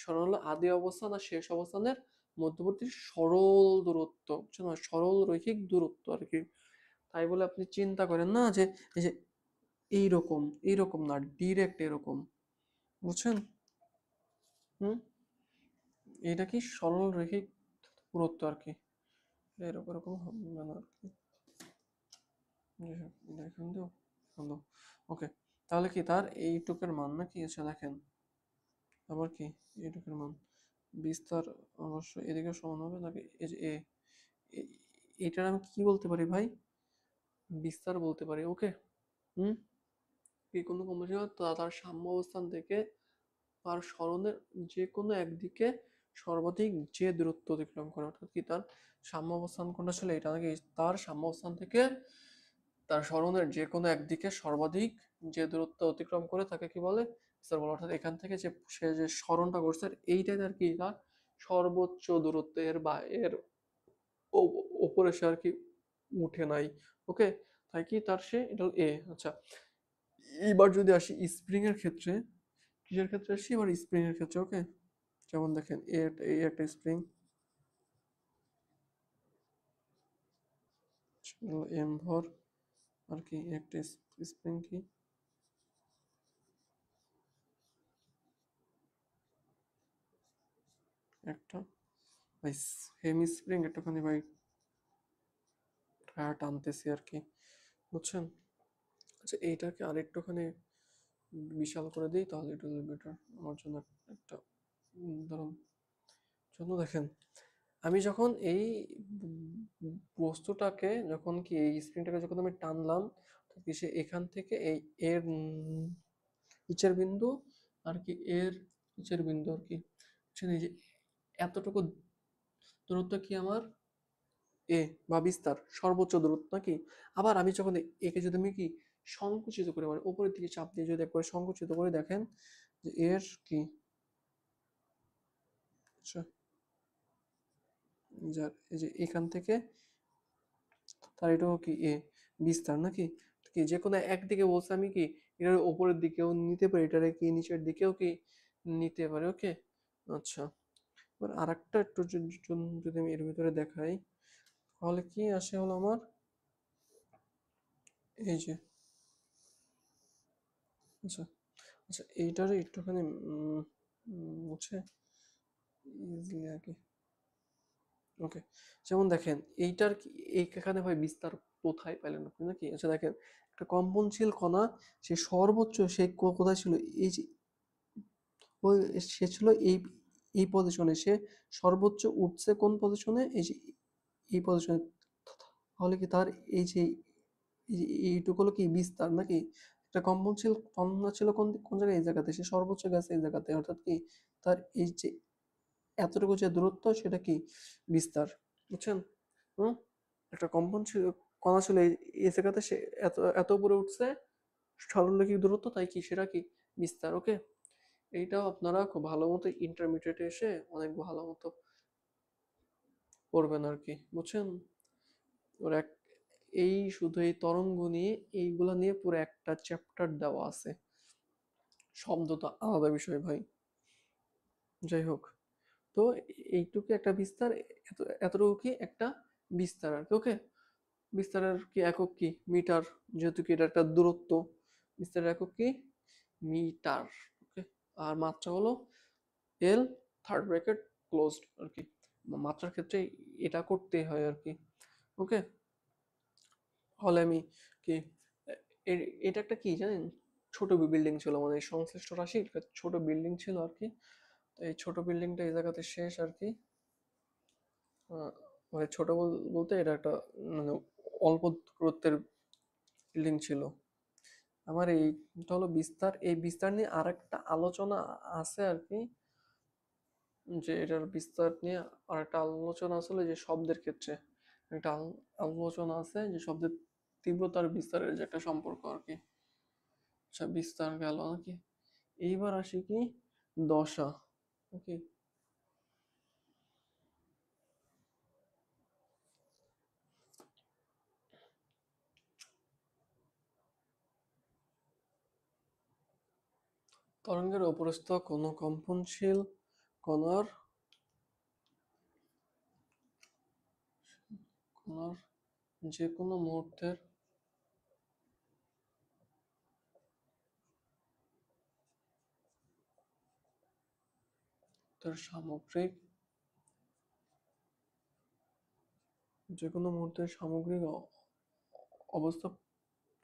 স্মরণ হলো আদি অবস্থান আর শেষ অবস্থানের মধ্যবর্তী সরল দূরত্ব, বুঝছেন, সরল রৈখিক দূরত্ব আর কি। তাই বলে আপনি চিন্তা করেন না যে এই যে এইরকম, এইরকম না, ডিরেক্ট এরকম, বুঝছেন। হুম, এটা কি সরল রৈখিক দূরত্ব আর কি, এরকম এরকম হবে না আর কি, এখান দিয়েও হলো, ওকে। তাহলে কি তার এইটুকের মান নাকি, আচ্ছা দেখেন, আবার কি এইটুকের মান, বিস্তার অবশ্যই এদিকে সমান হবে নাকি, এই যে এটার আমি কি বলতে পারি ভাই, বিস্তার বলতে পারি, ওকে। হুম, কি কোনো কমপ্লিকেশন তার সাম্য অবস্থান থেকে তার স্মরণের যে কোনো একদিকে সর্বাধিক যে দূরত্ব অতিক্রম করে, অর্থাৎ কি তার সাম্য অবস্থান কোনটা ছিল এটা নাকি, তার সাম্য অবস্থান থেকে তার সরণের যে কোনো একদিকে সর্বাধিক যে দূরত্ব অতিক্রম করে তাকে কি বলে স্যার বলে। অর্থাৎ এখান থেকে যে সে যে সরণটা করছে এইটাই তার কি তার সর্বোচ্চ দূরত্ব, এর বা এর ওপরে সে আর কি উঠে নাই। ওকে, তাই কি তার সে এটা এ। আচ্ছা, এইবার যদি আসি স্প্রিং এর ক্ষেত্রে, কিসের ক্ষেত্রে আসি এবার, স্প্রিং এর ক্ষেত্রে। ওকে, যেমন দেখেন এই একটা স্প্রিং এম ভর আর কি একটা স্প্রিং কি একটা ভাই হেমি স্প্রিং একটুখানি ভাই টানতেছি আর কি, বুঝছেন। আচ্ছা এইটাকে আরেকটুখানি বিশাল করে দিই তাহলে একটু বেটার আমার জন্য। একটা ধরুন জন্য দেখেন, আমি যখন এই বস্তুটাকে যখন কি এই স্প্রিংটাকে যখন আমি টানলাম, কি সে এখান থেকে এই এর নিচের বিন্দু আর কি এর নিচের বিন্দু আর কি, এই যে এতটুকু দূরত্ব কি আমার এ বা বিস্তার সর্বোচ্চ দূরত্ব নাকি। আবার আমি যখন একে যদি আমি কি সংকুচিত করে মানে উপরের দিকে চাপ দিয়ে যদি একবার সংকুচিত করে দেখেন যে এর কি আচ্ছা যার এই যে এখান থেকে তার এটাও কি এ বিস্তার নাকি, কি যে কোনো একদিকে বলছে আমি কি এটার উপরের দিকেও নিতে পারি, এটারে কি নিচের দিকেও কি নিতে পারি। ওকে, আচ্ছা এবার আর একটা একটু যদি আমি এর ভিতরে দেখাই তাহলে কি আসে হলো আমার এই যে আচ্ছা আচ্ছা এইটারে একটুখানি মুছে ইজিলি আর কি। ওকে, যেমন দেখেন এইটার এইখানে ভাই বিস্তার কোথায় পাইলেন আপনি নাকি। আচ্ছা দেখেন একটা কম্পনশীল কণা সে সর্বোচ্চ সে কোথায় ছিল, এই যে ওই সে ছিল এই এই পজিশনে, সে সর্বোচ্চ উঠছে কোন পজিশনে, এই যে এই পজিশনে। তাহলে কি তার এই যে এইটুকু হলো কি বিস্তার নাকি। একটা কম্পনশীল কণা ছিল কোন কোন জায়গায়, এই জায়গাতে সে সর্বোচ্চ গেছে এই জায়গাতে, অর্থাৎ কি তার এই যে এতটুকু যে দূরত্ব সেটা কি বিস্তার, বুঝছেন। হুম, একটা কম্পন ছিল কণা ছিল এই জায়গাতে, সে এত এত উপরে উঠছে সরলরৈখিক দূরত্ব, তাই কি সেটা কি বিস্তার। ওকে, এইটাও আপনারা খুব ভালো মতো ইন্টারমিডিয়েটে এসে অনেক ভালো মতো পড়বেন আর কি, বুঝছেন। ওর এক এই শুধু এই তরঙ্গ নিয়ে এইগুলা নিয়ে পুরো একটা চ্যাপ্টার দেওয়া আছে, শব্দ তো আলাদা বিষয় ভাই। যাই হোক, তো এইটুকু একটা বিস্তার, এতটুকু কি একটা বিস্তার আর কি। ওকে, বিস্তারের কি একক কি মিটার, যেহেতু কি এটা একটা দূরত্ব, বিস্তারের একক কি মিটার। ওকে, আর মাত্রা হলো এল থার্ড ব্র্যাকেট ক্লোজড আর কি, মাত্রার ক্ষেত্রে এটা করতে হয় আর কি। ওকে, হলে আমি কি এটা একটা কি জানেন ছোট বিল্ডিং ছিল, মানে সংশ্লিষ্ট রাশি একটা ছোট বিল্ডিং ছিল আর কি। তো এই ছোট বিল্ডিংটা এই জায়গাতে শেষ আর কি। মানে ছোট বলতে এটা একটা মানে অল্প দূরত্বের বিল্ডিং ছিল। আমার এইটা হলো বিস্তার, এই বিস্তার নিয়ে আর একটা আলোচনা আছে আর কি, যে এটার বিস্তার নিয়ে আর একটা আলোচনা আসলে যে শব্দের ক্ষেত্রে একটা আলোচনা আছে যে শব্দের তীব্রতার বিস্তারের যে একটা সম্পর্ক আর কি। আচ্ছা বিস্তার গেল নাকি, এইবার আসি কি দশা। ওকে, তরঙ্গের অপরস্থ কোনো কম্পনশীল কণার কণার যে কোনো মুহূর্তের তার সামগ্রিক যে কোনো মুহূর্তের সামগ্রিক অবস্থা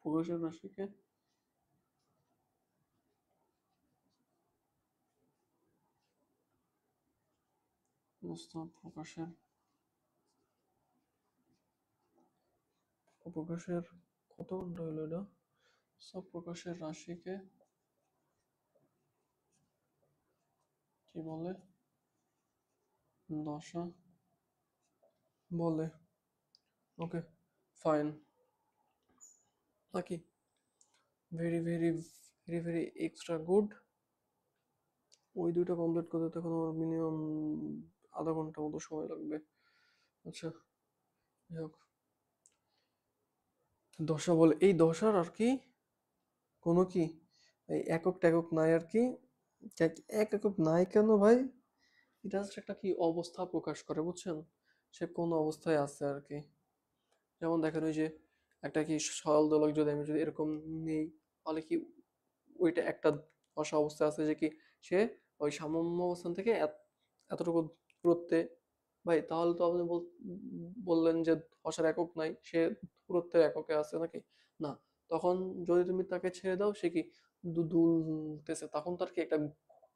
প্রকাশের রাশিকে অবস্থা প্রকাশের কত ঘন্টা হলো এটা, সব প্রকাশের রাশিকে কি বলে দশা বলে। ওকে, ফাইন। নাকি very very very very extra good. ওই দুইটা কমপ্লিট করতে তখন আমার মিনিমাম আধা ঘন্টা মতো সময় লাগবে। আচ্ছা, যাই হোক, দশা বলে এই দশার আর কি কোনো কি এই একক টেকক নাই আর কি। এক একক নাই কেন ভাই? এটা হচ্ছে একটা কি অবস্থা প্রকাশ করে, বুঝছেন? সে কোন অবস্থায় আছে আর কি। যেমন দেখেন ওই যে একটা কি সরল দোলক যদি আমি যদি এরকম নেই, তাহলে কি ওইটা একটা দশা অবস্থায় আছে যে কি সে ওই সাম্যান্য অবস্থান থেকে এতটুকু দূরত্বে। ভাই তাহলে তো আপনি বললেন যে দশার একক নাই, সে দূরত্বের এককে আছে নাকি? না। তখন যদি তুমি তাকে ছেড়ে দাও, সে কি দুলতেছে, তখন তার কি একটা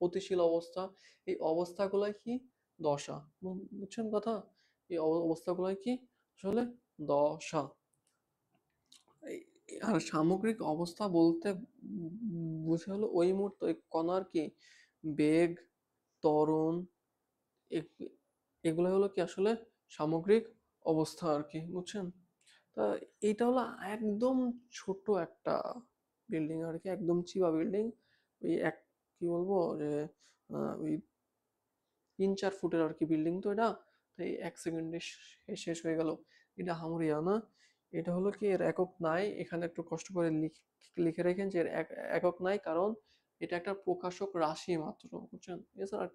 গতিশীল অবস্থা। এই অবস্থাগুলাই কি দশা। বুঝছেন কথা? এই অবস্থাগুলাই কি আসলে দশা। আর সামগ্রিক অবস্থা বলতে বুঝে হলো ওই মুহূর্তে ওই কণার কি বেগ, ত্বরণ, এগুলো হলো কি আসলে সামগ্রিক অবস্থা আর কি, বুঝছেন? তা এইটা হলো একদম ছোট একটা বিল্ডিং আর কি, একদম চিপা বিল্ডিং। ওই কি বলবো যে ওই 3-4 ফুটের আর কি বিল্ডিং তো এটা। তো এই 1 সেকেন্ডে শেষ হয়ে গেল। এটা হামরিয়া না। এটা হলো কি এর একক নাই, এখানে একটু কষ্ট করে লিখে রেখেন যে এর একক নাই, কারণ এটা একটা প্রকাশক রাশি মাত্র, বুঝছেন? এছাড়া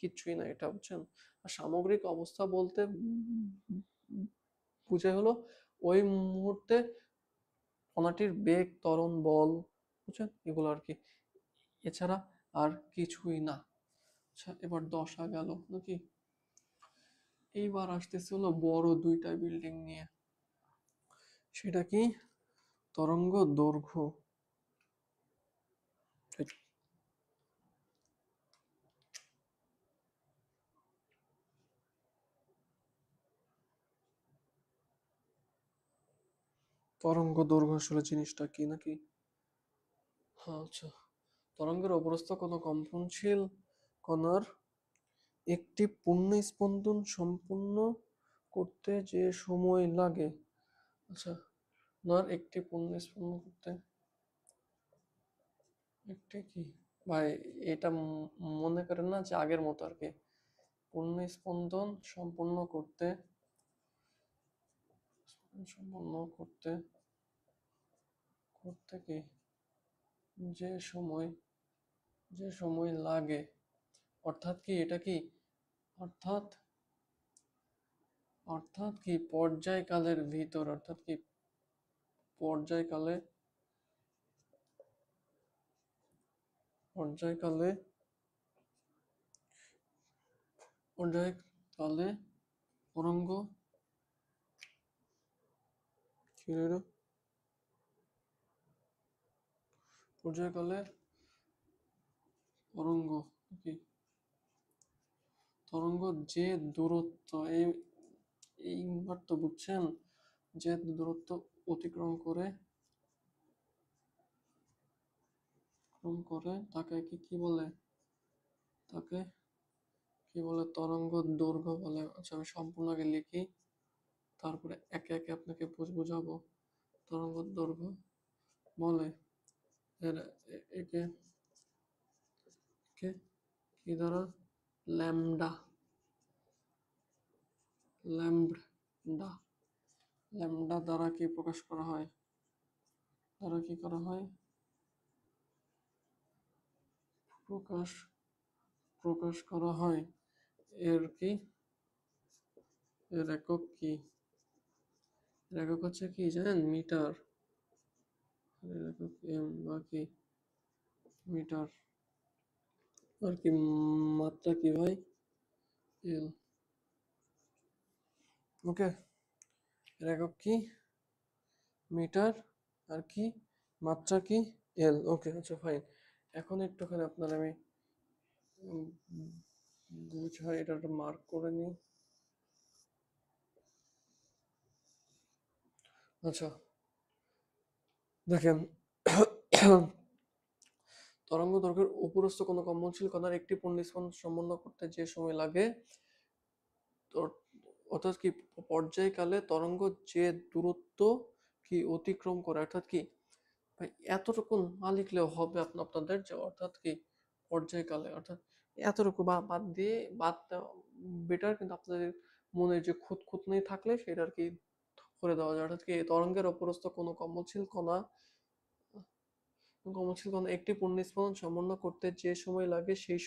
কিচ্ছুই না এটা, বুঝছেন? আর সামগ্রিক অবস্থা বলতে বুঝে হলো ওই মুহূর্তে কণাটির বেগ, ত্বরণ, বল, বুঝছেন, এগুলো আর কি। এছাড়া আর কিছুই না। আচ্ছা, এবার দশা গেল নাকি? এইবার আসতেছে হলো বড় দুইটা বিল্ডিং নিয়ে। সেটা কি তরঙ্গ দৈর্ঘ্য। তরঙ্গ দৈর্ঘ্য আসলে জিনিসটা কি নাকি? হ্যাঁ, আচ্ছা। তরঙ্গের অপরস্থ কোনো কম্পনশীল কণার একটি পূর্ণ স্পন্দন সম্পূর্ণ করতে যে সময় লাগে। আচ্ছা, কণার একটি পূর্ণ স্পন্দন করতে একটা কি ভাই, এটা মনে করেন না যে আগের মতো আর কি। পূর্ণ স্পন্দন সম্পন্ন করতে করতে কি যে সময় যে সময় লাগে, অর্থাৎ কি এটা কি অর্থাৎ অর্থাৎ কি পর্যায়কালের ভিতর, অর্থাৎ কি পর্যায়কালে পর্যায়কালে পর্যায়কালে তরঙ্গ কি হলো? পর্যায়কালে তরঙ্গ কি তরঙ্গ যে দূরত্ব এইবার তো বুঝছেন, যে দূরত্ব অতিক্রম করে তাকে কি বলে? তাকে কি বলে? তরঙ্গ দৈর্ঘ্য বলে। আচ্ছা, আমি সম্পূর্ণ আগে লিখি, তারপরে একে একে আপনাকে বুঝাবো। তরঙ্গ দৈর্ঘ্য বলে এর একে কে কি দ্বারা? ল্যামডা ল্যামডা ল্যামডা দ্বারা কি প্রকাশ করা হয়? দ্বারা কি করা হয়? প্রকাশ প্রকাশ করা হয়। এর কি এর একক কি? এর একক হচ্ছে কি জানেন? মিটার। এর একক এম বা কি মিটার। আর কি মাত্রা কি ভাই? এল। ওকে, এর একক কি মিটার, আর কি মাত্রা কি এল। ওকে, আচ্ছা ফাইন। এখন একটুখানি আপনার আমি বুঝাই, এটা একটা মার্ক করে নিই। আচ্ছা, দেখেন, তরঙ্গ দৈর্ঘ্যের উপরস্থ কোনো কম্পনশীল কণার একটি পূর্ণ স্পন্দন সম্পন্ন করতে যে সময় লাগে অর্থাৎ কি পর্যায়কালে তরঙ্গ যে দূরত্ব কি অতিক্রম করে, অর্থাৎ কি ভাই এতটুকু না লিখলেও হবে আপনাদের, যে অর্থাৎ কি পর্যায়কালে, অর্থাৎ এতটুকু বাদ দিয়ে বাদ দেওয়া বেটার, কিন্তু আপনাদের মনে যে খুঁতখুঁতনি থাকলে সেটা আর কি করে দেওয়া যায়। অর্থাৎ কি তরঙ্গের অপরস্থ কোনো কর্মশীল কণা একটি পূর্ণস্পন্দন সম্পন্ন করতে যে সময় লাগে সেই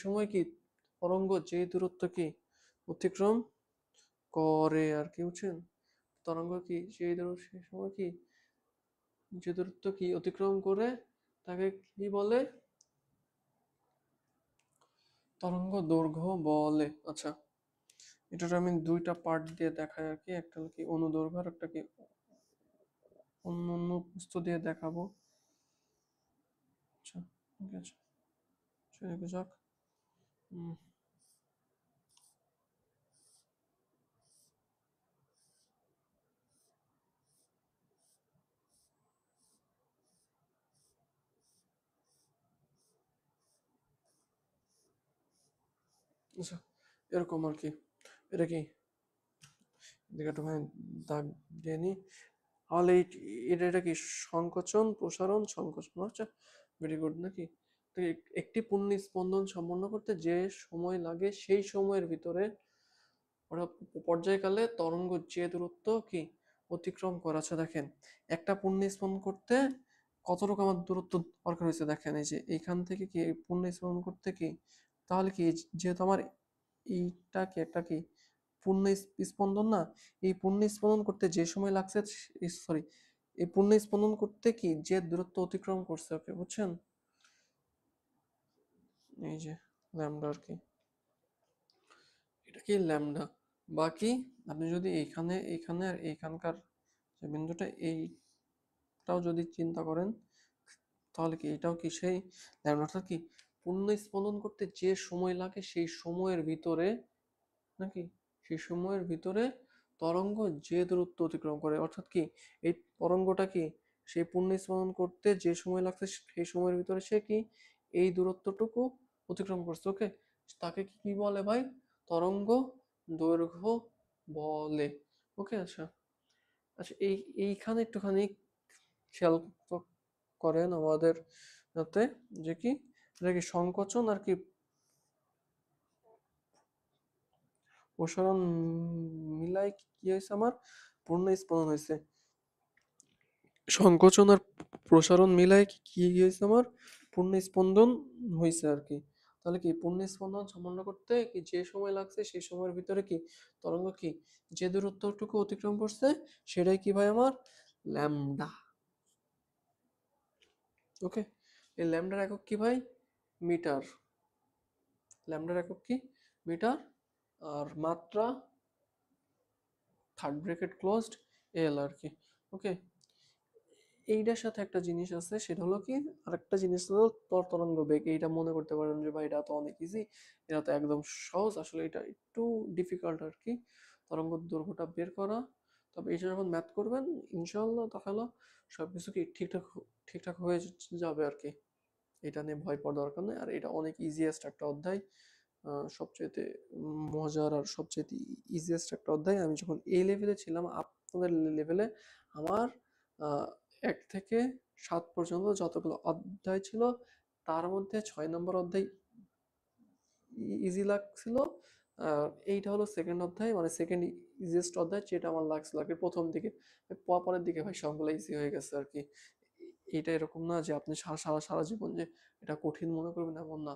সময় কি তরঙ্গ যে দূরত্ব কি অতিক্রম করে আর কি, বুঝছেন? তরঙ্গ কি সেই সময় কি যে দূরত্ব কি অতিক্রম করে তাকে কি বলে? তরঙ্গ দৈর্ঘ্য বলে। আচ্ছা, এটা আমি দুইটা পার্ট দিয়ে দেখাই আর কি, একটা কি অনুদৈর্ঘ্য আর একটা কি অন্য অন্য বস্তু দিয়ে দেখাবো। আচ্ছা, ঠিক আছে, চলে যাক। আচ্ছা, এরকম আর কি, এটা কি এদিকে একটুখানি দাগ দিয়ে নিই। তাহলে এটা কি সংকোচন প্রসারণ সংকোচন, আচ্ছা ভেরি গুড নাকি। তো একটি পূর্ণ স্পন্দন সম্পন্ন করতে যে সময় লাগে সেই সময়ের ভিতরে পর্যায়কালে তরঙ্গ যে দূরত্ব কি অতিক্রম করেছে, দেখেন একটা পূর্ণ স্পন্দন করতে কতটুকু আমার দূরত্ব দরকার হয়েছে, দেখেন এই যে এইখান থেকে কি পূর্ণ স্পন্দন করতে কি, তাহলে কি যেহেতু আমার এইটা কি একটা কি পূর্ণ স্পন্দন না, এই পূর্ণ স্পন্দন করতে যে সময় লাগছে, সরি, এই পূর্ণ স্পন্দন করতে কি যে দূরত্ব অতিক্রম করছে, ওকে বুঝছেন? এই যে ল্যামডা আর কি, এটা কি ল্যামডা। বাকি আপনি যদি এইখানে আর এইখানকার যে বিন্দুটা এইটাও যদি চিন্তা করেন, তাহলে কি এটাও কি সেই ল্যামডা, অর্থাৎ কি পূর্ণ স্পন্দন করতে যে সময় লাগে সেই সময়ের ভিতরে নাকি সেই সময়ের ভিতরে তরঙ্গ যে দূরত্ব অতিক্রম করে, অর্থাৎ কি এই তরঙ্গটা কি সেই পূর্ণ স্পন্দন করতে যে সময় লাগছে সেই সময়ের ভিতরে সে কি এই দূরত্বটুকু অতিক্রম করছে, ওকে। তাকে কি বলে ভাই? তরঙ্গ দৈর্ঘ্য বলে। ওকে, আচ্ছা। আচ্ছা, এইখানে একটুখানি খেয়াল করেন আমাদের যাতে, যে কি এটা কি সংকোচন আর কি প্রসারণ মিলাই কি হয়েছে, আমার পূর্ণ স্পন্দন হয়েছে। সংকোচন আর প্রসারণ মিলাই কি হয়েছে, আমার পূর্ণ স্পন্দন হয়েছে আর কি। তাহলে কি পূর্ণ স্পন্দন সম্পন্ন করতে কি যে সময় লাগছে সেই সময়ের ভিতরে কি তরঙ্গ কি যে দূরত্বটুকু অতিক্রম করছে সেটাই কি ভাই আমার ল্যামডা। ওকে, এই ল্যামডার একক কি ভাই? মিটার। ল্যামডার একক কি? মিটার। আর মাত্রা থার্ড ব্র্যাকেট ক্লোজড এল আর কি। ওকে, এইটার সাথে একটা জিনিস আছে, সেটা হলো কি আরেকটা জিনিস হলো তরঙ্গ বেগ। এইটা মনে করতে পারেন যে ভাই এটা তো অনেক ইজি, এটা তো একদম সহজ, আসলে এটা একটু ডিফিকাল্ট আর কি তরঙ্গ দৈর্ঘ্যটা বের করা। তবে এটা যখন ম্যাথ করবেন ইনশাল্লাহ তাহলে সবকিছু কি ঠিকঠাক ঠিকঠাক হয়ে যাবে আর কি। এটা নিয়ে ভয় পাওয়ার দরকার নেই, আর এটা অনেক ইজিয়েস্ট একটা অধ্যায়, সবচেয়ে মজার আর সবচেয়ে ইজিয়েস্ট একটা অধ্যায়। আমি যখন এই লেভেলে ছিলাম আপনাদের লেভেলে আমার 1 থেকে 7 পর্যন্ত যতগুলো অধ্যায় ছিল তার মধ্যে 6 নম্বর অধ্যায় ইজি লাগছিল। এইটা হলো সেকেন্ড অধ্যায়, মানে সেকেন্ড ইজিয়েস্ট অধ্যায়, যেটা আমার লাগছিল আর কি প্রথম দিকে। পরের দিকে ভাই সবগুলো ইজি হয়ে গেছে আর কি। এটা এরকম না যে আপনি সারা সারা সারা জীবন যে এটা কঠিন মনে করবেন, এমন না।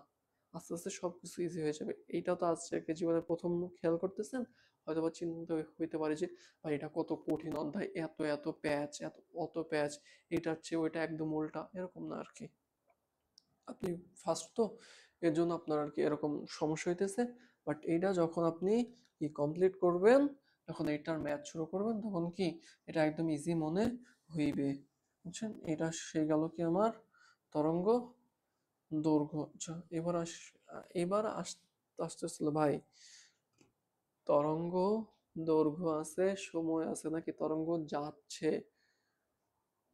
আস্তে আস্তে সবকিছু ইজি হয়ে যাবে। এইটা তো আজকে জীবনের প্রথম খেয়াল করতেছেন, হয়তো বা চিন্তা হইতে পারে যে ভাই এটা কত কঠিন অধ্যায়, এত এত প্যাচ, অত প্যাচ, এটার চেয়ে ওইটা একদম উল্টা, এরকম না আর কি। আপনি ফার্স্ট তো এর জন্য আপনার আর কি এরকম সমস্যা হইতেছে, বাট এইটা যখন আপনি কি কমপ্লিট করবেন, যখন এইটার ম্যাথ শুরু করবেন তখন কি এটা একদম ইজি মনে হইবে, বুঝছেন? এটা সেই গেল কি আমার তরঙ্গ দৈর্ঘ্য। আচ্ছা, এবার আসতেছিল ভাই তরঙ্গ দৈর্ঘ্য আছে, সময় আছে নাকি তরঙ্গ যাচ্ছে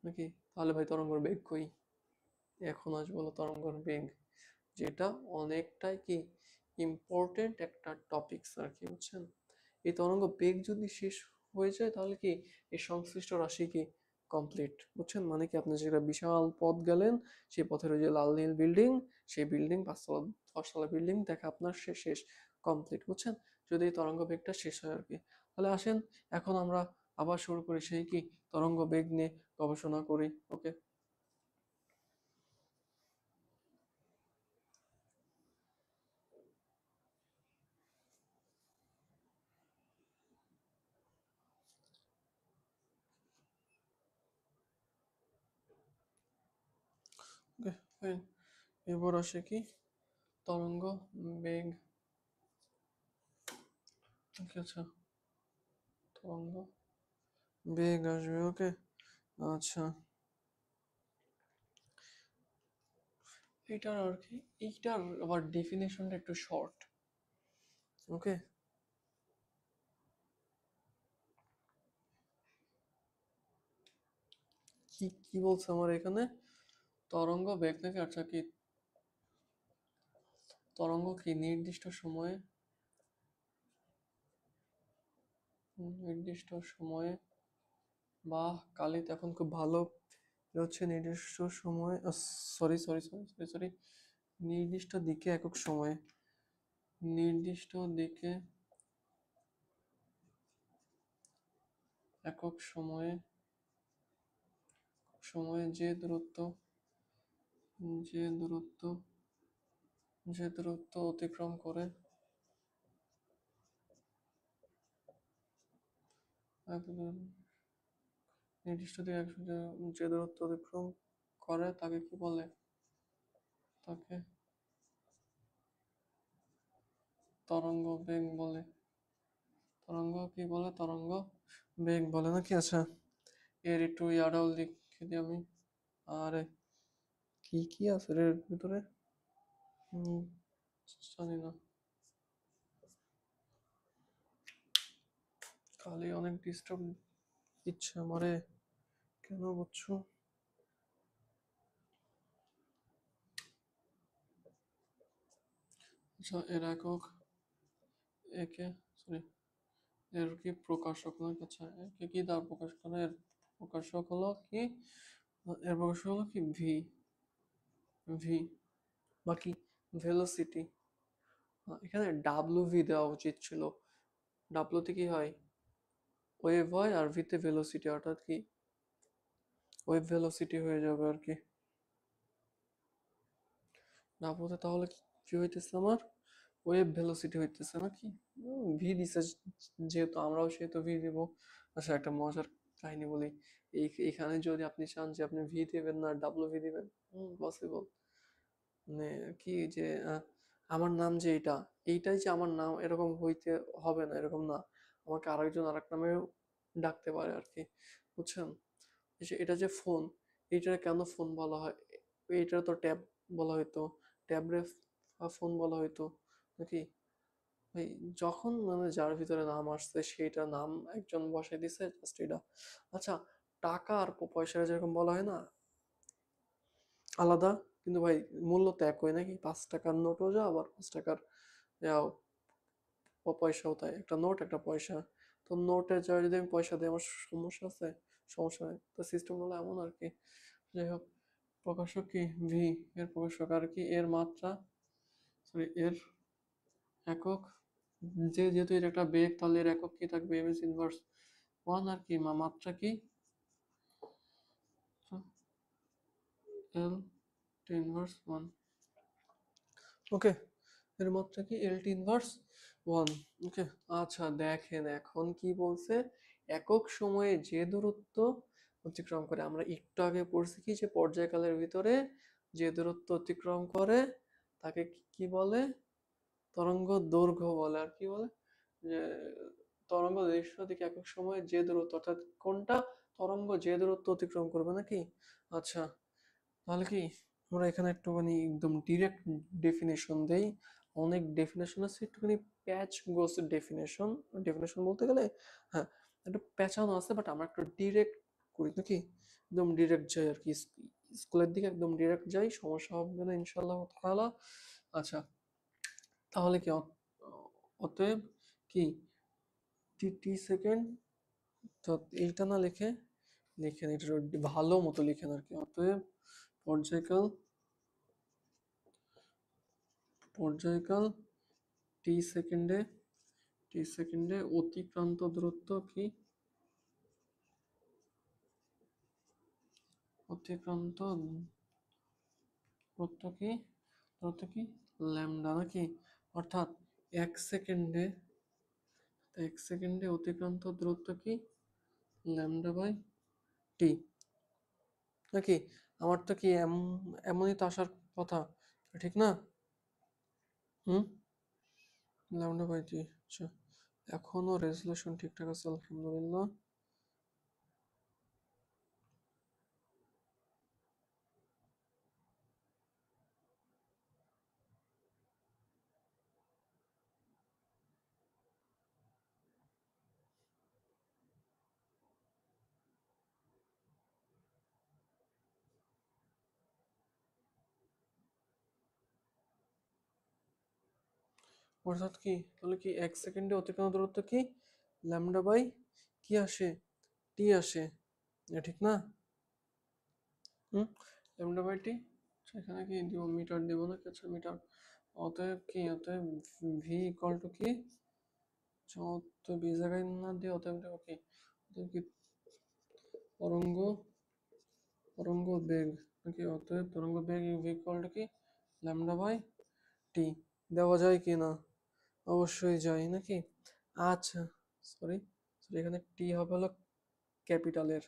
নাকি, তাহলে ভাই তরঙ্গের বেগ কই? এখন আসবো হলো তরঙ্গের বেগ, যেটা অনেকটাই কি ইম্পর্টেন্ট একটা টপিকস আর কি, বুঝছেন? এই তরঙ্গ বেগ যদি শেষ হয়ে যায় তাহলে কি এই সংশ্লিষ্ট রাশি কি কমপ্লিট, বুঝছেন? মানে কি আপনি যেটা বিশাল পথ গেলেন, সেই পথের ওই যে লাল নীল বিল্ডিং, সেই বিল্ডিং 5 তলা বিল্ডিং দেখা আপনার শেষ কমপ্লিট, বুঝছেন? যদি এই তরঙ্গ বেগটা শেষ হয় আর কি। তাহলে আসেন এখন আমরা আবার শুরু করি সেই কি তরঙ্গ বেগ নিয়ে গবেষণা করি। ওকে, ওকে, ফাইন। এবার আসে কি তরঙ্গ বেগ। ওকে, আচ্ছা, তরঙ্গ বেগ আসবে। ওকে, আচ্ছা, এইটার আর কি, এইটার আবার ডেফিনেশনটা একটু শর্ট। ওকে, কি কি বলছে আমার এখানে? তরঙ্গ বেগ থেকে, আচ্ছা কি তরঙ্গ কি নির্দিষ্ট সময়ে বা কালিত এখন খুব ভালো, এটা হচ্ছে নির্দিষ্ট সময়, sorry sorry sorry sorry sorry, নির্দিষ্ট দিকে একক সময়ে, নির্দিষ্ট দিকে একক সময়ে সময়ে যে দূরত্ব অতিক্রম করে নির্দিষ্ট দিকে যে দূরত্ব অতিক্রম করে তাকে কি বলে? তাকে তরঙ্গ বেগ বলে। তরঙ্গ কি বলে? তরঙ্গ বেগ বলে নাকি? আচ্ছা, এর একটু ইয়াটাও লিখে দিই আমি। আরে কি কি আছে এর ভিতরে? হুম, জানি না, খালি অনেক ডিস্টার্ব দিচ্ছে আমারে, কেন বুঝছো? আচ্ছা, এর একক, একে, সরি, এর কি প্রকাশক নয়? আচ্ছা, একে কি দ্বারা প্রকাশ করে? এর প্রকাশক হলো কি, এর প্রকাশক হলো কি ভি, ভি বাকি ভেলোসিটি। এখানে ডাব্লু ভি দেওয়া উচিত ছিল। ডাব্লুতে কি হয়? ওয়েভ হয়, আর ভিতে ভেলোসিটি, অর্থাৎ কি ওয়েভ ভেলোসিটি হয়ে যাবে আর কি। ডাব্লুতে তাহলে কি হইতেছে আমার? ওয়েভ ভেলোসিটি হইতেছে নাকি? ভি দিছে যেহেতু, আমরাও সেহেতু ভি দিব। আচ্ছা, একটা মজার কাহিনী বলি। এখানে যদি আপনি চান যে আপনি ভি দিবেন না ডাব্লু ভি দিবেন, পসিবল। মানে কি যে আমার নাম যে এইটাই যে আমার নাম এরকম হইতে হবে না, এরকম না। আমাকে আরেকজন আরেক নামেও ডাকতে পারে আর কি, বুঝছেন? এটা যে ফোন, এইটা কেন ফোন বলা হয়? এইটা তো ট্যাব বলা হইতো, ট্যাবরে ফোন বলা হইতো নাকি? ভাই, যখন মানে যার ভিতরে নাম আসছে সেইটা নাম একজন বসাই দিছে, জাস্ট এটা। আচ্ছা, টাকা আর পয়সা যেরকম বলা হয় না আলাদা, কিন্তু ভাই মূল্য তো একই নাকি? 5 টাকার নোটও যা, আবার 5 টাকার ইয়াও, পয়সাও তাই, একটা নোট একটা পয়সা। তো নোটে যা যদি আমি পয়সা দিই, আমার সমস্যা আছে? সমস্যা নেই, তো সিস্টেম হলো এমন আর কি। যাই হোক, প্রকাশক কি ভি, এর প্রকাশক আর কি এর মাত্রা, সরি এর একক, যেহেতু এটা একটা বেগ, তাহলে এর একক কি থাকবে? M S inverse one. আর কি মাত্রা কি? এল টি ইনভার্স ওয়ান। ওকে, এর মাত্রা কি? এল টি ইনভার্স ওয়ান। ওকে, আচ্ছা দেখেন এখন কি বলছে, একক সময়ে যে দূরত্ব অতিক্রম করে, আমরা একটু আগে পড়ছি কি যে পর্যায়কালের ভিতরে যে দূরত্ব অতিক্রম করে তাকে কি বলে? তরঙ্গ দৈর্ঘ্য বলে। আর কি বলে? যে তরঙ্গ নির্দিষ্ট দিকে একক সময়ে যে দূরত্ব, অর্থাৎ কোনটা তরঙ্গ যে দূরত্ব অতিক্রম করবে নাকি? আচ্ছা, তাহলে কি আমরা এখানে একটুখানি একদম ডিরেক্ট ডেফিনেশন দেই। অনেক ডেফিনেশন আছে, একটুখানি প্যাচ গোস ডেফিনেশন। ডেফিনেশন বলতে গেলে হ্যাঁ একটু প্যাচানো আছে, বাট আমরা একটু ডিরেক্ট করি নাকি, একদম ডিরেক্ট যাই আর কি, স্কুলের দিকে একদম ডিরেক্ট যাই, সমস্যা হবে না ইনশাআল্লাহ তাআলা। আচ্ছা, তাহলে কি অতএব কি টি সেকেন্ড, তো এইটা না লিখেন এটা ভালো মতো লিখেন আর কি। অতএব পর্যায়কাল পর্যায়কাল টি সেকেন্ডে অতিক্রান্ত দূরত্ব কি, অতিক্রান্ত দূরত্ব কি ল্যামডা নাকি, অর্থাৎ এক সেকেন্ডে অতিক্রান্ত দূরত্ব কি ল্যামডা বাই টি নাকি। আমার তো কি এমনই তো আসার কথা, ঠিক না? হুম, ল্যামডা বাই টি। আচ্ছা, এখনো রেজলিউশন ঠিকঠাক আছে আলহামদুলিল্লাহ। অর্থাৎ কি, তাহলে কি এক সেকেন্ডে অতিক্রান্ত দূরত্ব কি ল্যামডা বাই কি আসে, টি আসে, ঠিক না? হুম, ল্যামডা বাই টি। এখানে কি দিব, মিটার দিব না, আচ্ছা মিটার। অতএব ভি ইকুয়াল টু কি, তো বি জায়গায় না দিয়ে অতএব দেবো কি, অতএব কি তরঙ্গ তরঙ্গ বেগ নাকি, অতএব তরঙ্গ বেগ ভি ইকুয়াল টু কি ল্যামডা বাই টি। দেওয়া যায় কি না? অবশ্যই যায় নাকি। আচ্ছা, সরি এখানে টি হবে হলো ক্যাপিটালের।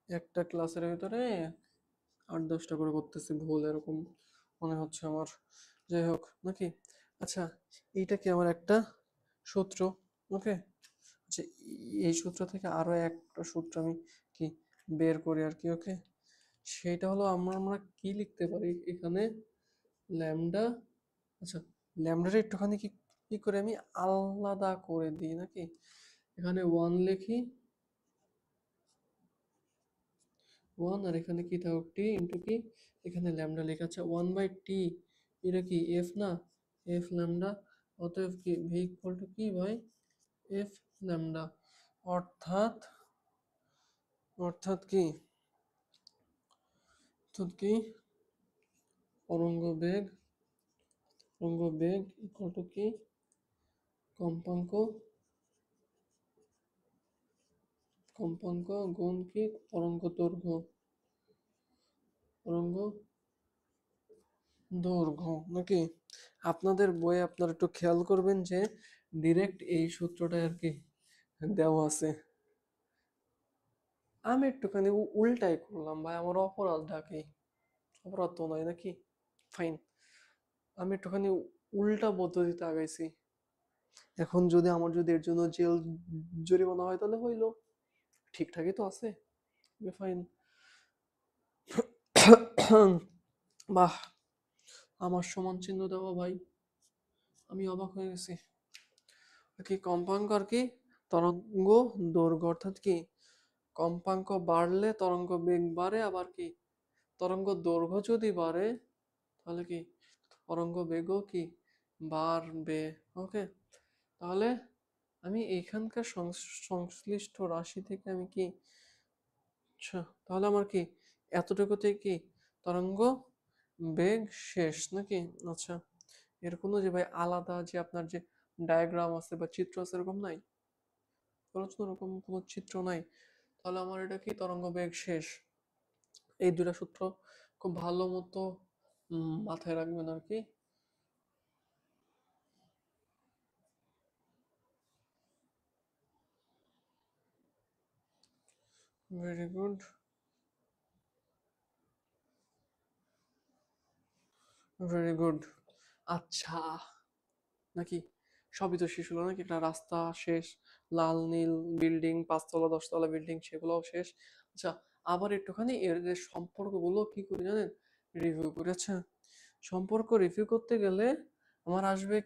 একটা ক্লাসের ভিতরে 8-10টা করে করতেছি ভুল এরকম মনে হচ্ছে আমার। যাই হোক নাকি। আচ্ছা, এইটা কি আমার একটা সূত্র, ওকে। আচ্ছা, এই সূত্র থেকে আরো একটা সূত্র আমি কি বের করি আর কি, ওকে। সেটা হলো আমরা কি লিখতে পারি এখানে, ল্যামডা। আচ্ছা, ল্যামডাটা একটুখানি কি কি করে আমি আলাদা করে দিই নাকি। এখানে ওয়ান লিখি, ওয়ান, আর এখানে কি থাকুক টি ইন্টু কি, এখানে ল্যামডা লেখা আছে ওয়ান বাই টি, এটা কি এফ না, এফ ল্যামডা। অতএব কি ভি ইকুয়াল টু কি ভাই এফ ল্যামডা। অর্থাৎ অর্থাৎ কি অর্থাৎ কি তরঙ্গ বেগ ইকুয়াল টু কি কম্পাঙ্ক কম্পাঙ্ক গুণ কি তরঙ্গ দৈর্ঘ্য নাকি। আপনাদের বইয়ে আপনারা একটু খেয়াল করবেন যে ডিরেক্ট এই সূত্রটা আর কি দেওয়া আছে। আমি একটুখানি উল্টাই করলাম ভাই, আমার অপরাধটা কি, অপরাধ তো নয় নাকি। ফাইন, আমি একটুখানি উল্টা পদ্ধতিতে আগাইছি। এখন যদি আমার এর জন্য জেল জরিমানা হয় তাহলে হইলো, ঠিকঠাকই তো আছে। ফাইন। বাহ, আমার সমান চিহ্ন দেওয়া ভাই, আমি অবাক হয়ে গেছি। কি কম্পাঙ্ক আর কি তরঙ্গ দৈর্ঘ্য, অর্থাৎ কি কম্পাঙ্ক বাড়লে তরঙ্গ বেগ বাড়ে, আবার কি তরঙ্গ দৈর্ঘ্য যদি বাড়ে তাহলে কি তরঙ্গ বেগও কি বাড়বে, ওকে। তাহলে আমি এইখানকার সংশ্লিষ্ট রাশি থেকে আমি কি, আচ্ছা তাহলে আমার কি এতটুকুতে কি তরঙ্গ বেগ শেষ নাকি। আচ্ছা, এর কোনো যে ভাই আলাদা যে আপনার যে ডায়াগ্রাম আছে বা চিত্র আছে এরকম নাই, ওরকম কোনো চিত্র নাই। তাহলে আমার এটা কি তরঙ্গ বেগ শেষ। এই দুটা সূত্র খুব ভালো মতো মাথায় রাখবেন আর কি। Very good, very good. আচ্ছা, নাকি সবই তো শেষ হলো নাকি, একটা রাস্তা শেষ, লাল নীল বিল্ডিং 5 তলা 10 তলা বিল্ডিং সেগুলোও শেষ। আচ্ছা, আবার একটুখানি এর যে সম্পর্কগুলো কি করি জানেন, রিভিউ করি। আচ্ছা, সম্পর্ক রিভিউ করতে গেলে আমার আসবে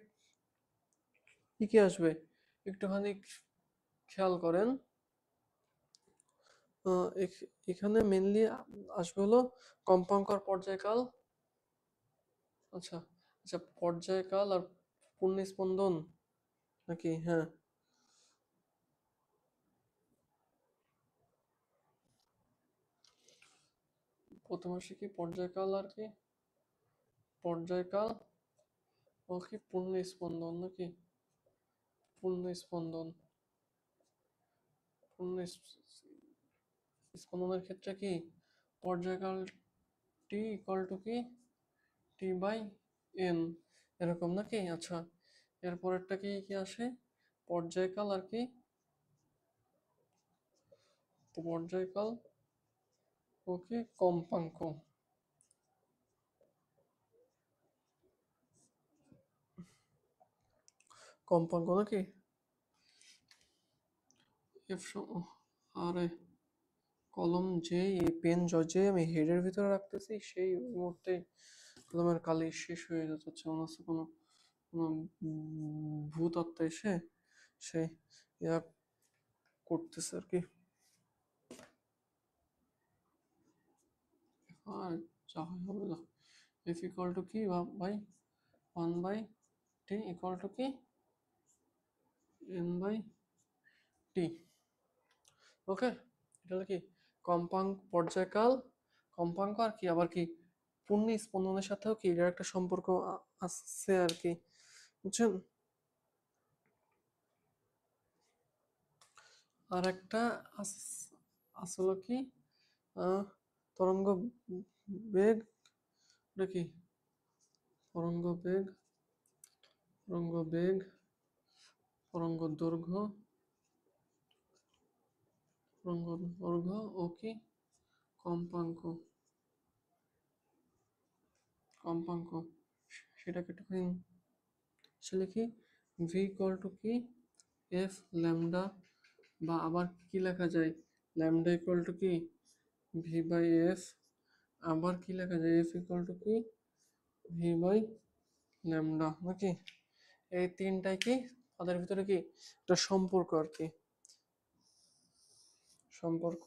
কি কি আসবে একটুখানি খেয়াল করেন। এখানে মেনলি আসবে হলো কম্পাঙ্ক আর পর্যায়কাল। আচ্ছা, আচ্ছা পর্যায়কাল আর পূর্ণ স্পন্দন নাকি? হ্যাঁ, প্রথমে আসে কি পর্যায়কাল আর কি পর্যায়কাল ও কি পূর্ণ স্পন্দন নাকি? পূর্ণ স্পন্দন, পূর্ণ স্পন্দনের ক্ষেত্রে কি পর্যায়কাল টি ইকুয়াল টু কি টি বাই এন, এরকম নাকি? আচ্ছা, এরপরেরটা কি কি আসে? পর্যায়কাল আর কি পর্যায়কাল ও কি কম্পাঙ্ক, কম্পাঙ্ক নাকি? এফ আরে কলম যে এই পেন যে আমি হেডের ভিতরে রাখতেছি সেই মুহূর্তে কলমের কালি শেষ হয়ে যাচ্ছে, মনে হচ্ছে কোনো কোনো ভূত আত্মা এসে সে ইয়া করতেছে আর কি। আর যা হয় হবে না। এফ ইকুয়াল টু কি ভাই? 1/t ইকুয়াল টু কি n/t। ওকে, এটা হলো কি কম্পাঙ্ক, পর্যায়কাল কম্পাঙ্ক আর কি আবার কি পূর্ণ স্পন্দনের সাথেও কি এর একটা সম্পর্ক আছে আর কি, বুঝছেন? আর একটা আসলে কি আহ, তরঙ্গ বেগ, ওটা কি তরঙ্গ বেগ, তরঙ্গ বেগ, তরঙ্গ দৈর্ঘ্য, তরঙ্গ দৈর্ঘ্য ও কি কম্পাঙ্ক, কম্পাঙ্ক সেটাকে একটু আসলে কি ভি ইকুয়াল টু কি এফ ল্যামডা, বা আবার কি লেখা যায় ল্যামডা ইকুয়াল টু কি ভি বাই এফ, আবার কি লেখা যায় এফ ইকুয়াল টু কি ভি বাই ল্যামডা নাকি? এই তিনটাই কি তাদের ভিতরে কি একটা সম্পর্ক আর কি, সম্পর্ক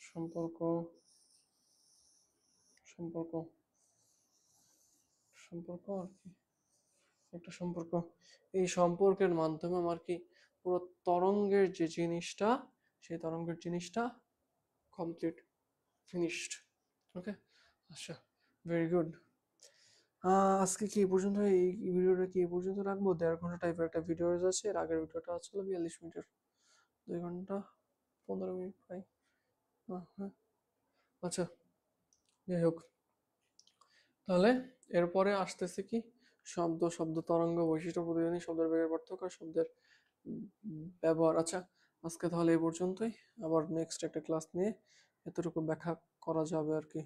সম্পর্ক সম্পর্ক সম্পর্ক আর কি একটা সম্পর্ক। এই সম্পর্কের মাধ্যমে আমার কি পুরো তরঙ্গের যে জিনিসটা, সেই তরঙ্গের জিনিসটা কমপ্লিট, ফিনিশড। ওকে, আচ্ছা, ভেরি গুড। আজকে কি এই পর্যন্ত, এই ভিডিওটা কি এই পর্যন্ত রাখবো? 1.5 ঘন্টা টাইপের একটা ভিডিও আছে, এর আগের ভিডিওটা ছিল 42 মিনিটের, 2 ঘন্টা 15 মিনিট প্রায়। হ্যাঁ, আচ্ছা, যাই হোক, তাহলে এরপরে আসতেছে কি শব্দ তরঙ্গ বৈশিষ্ট্য প্রতিধ্বনি, শব্দের বেগের পার্থক্য আর শব্দের ব্যবহার। আচ্ছা, আজকে তাহলে এই পর্যন্তই, আবার নেক্সট একটা ক্লাস নিয়ে এতটুকু ব্যাখ্যা করা যাবে আর কি।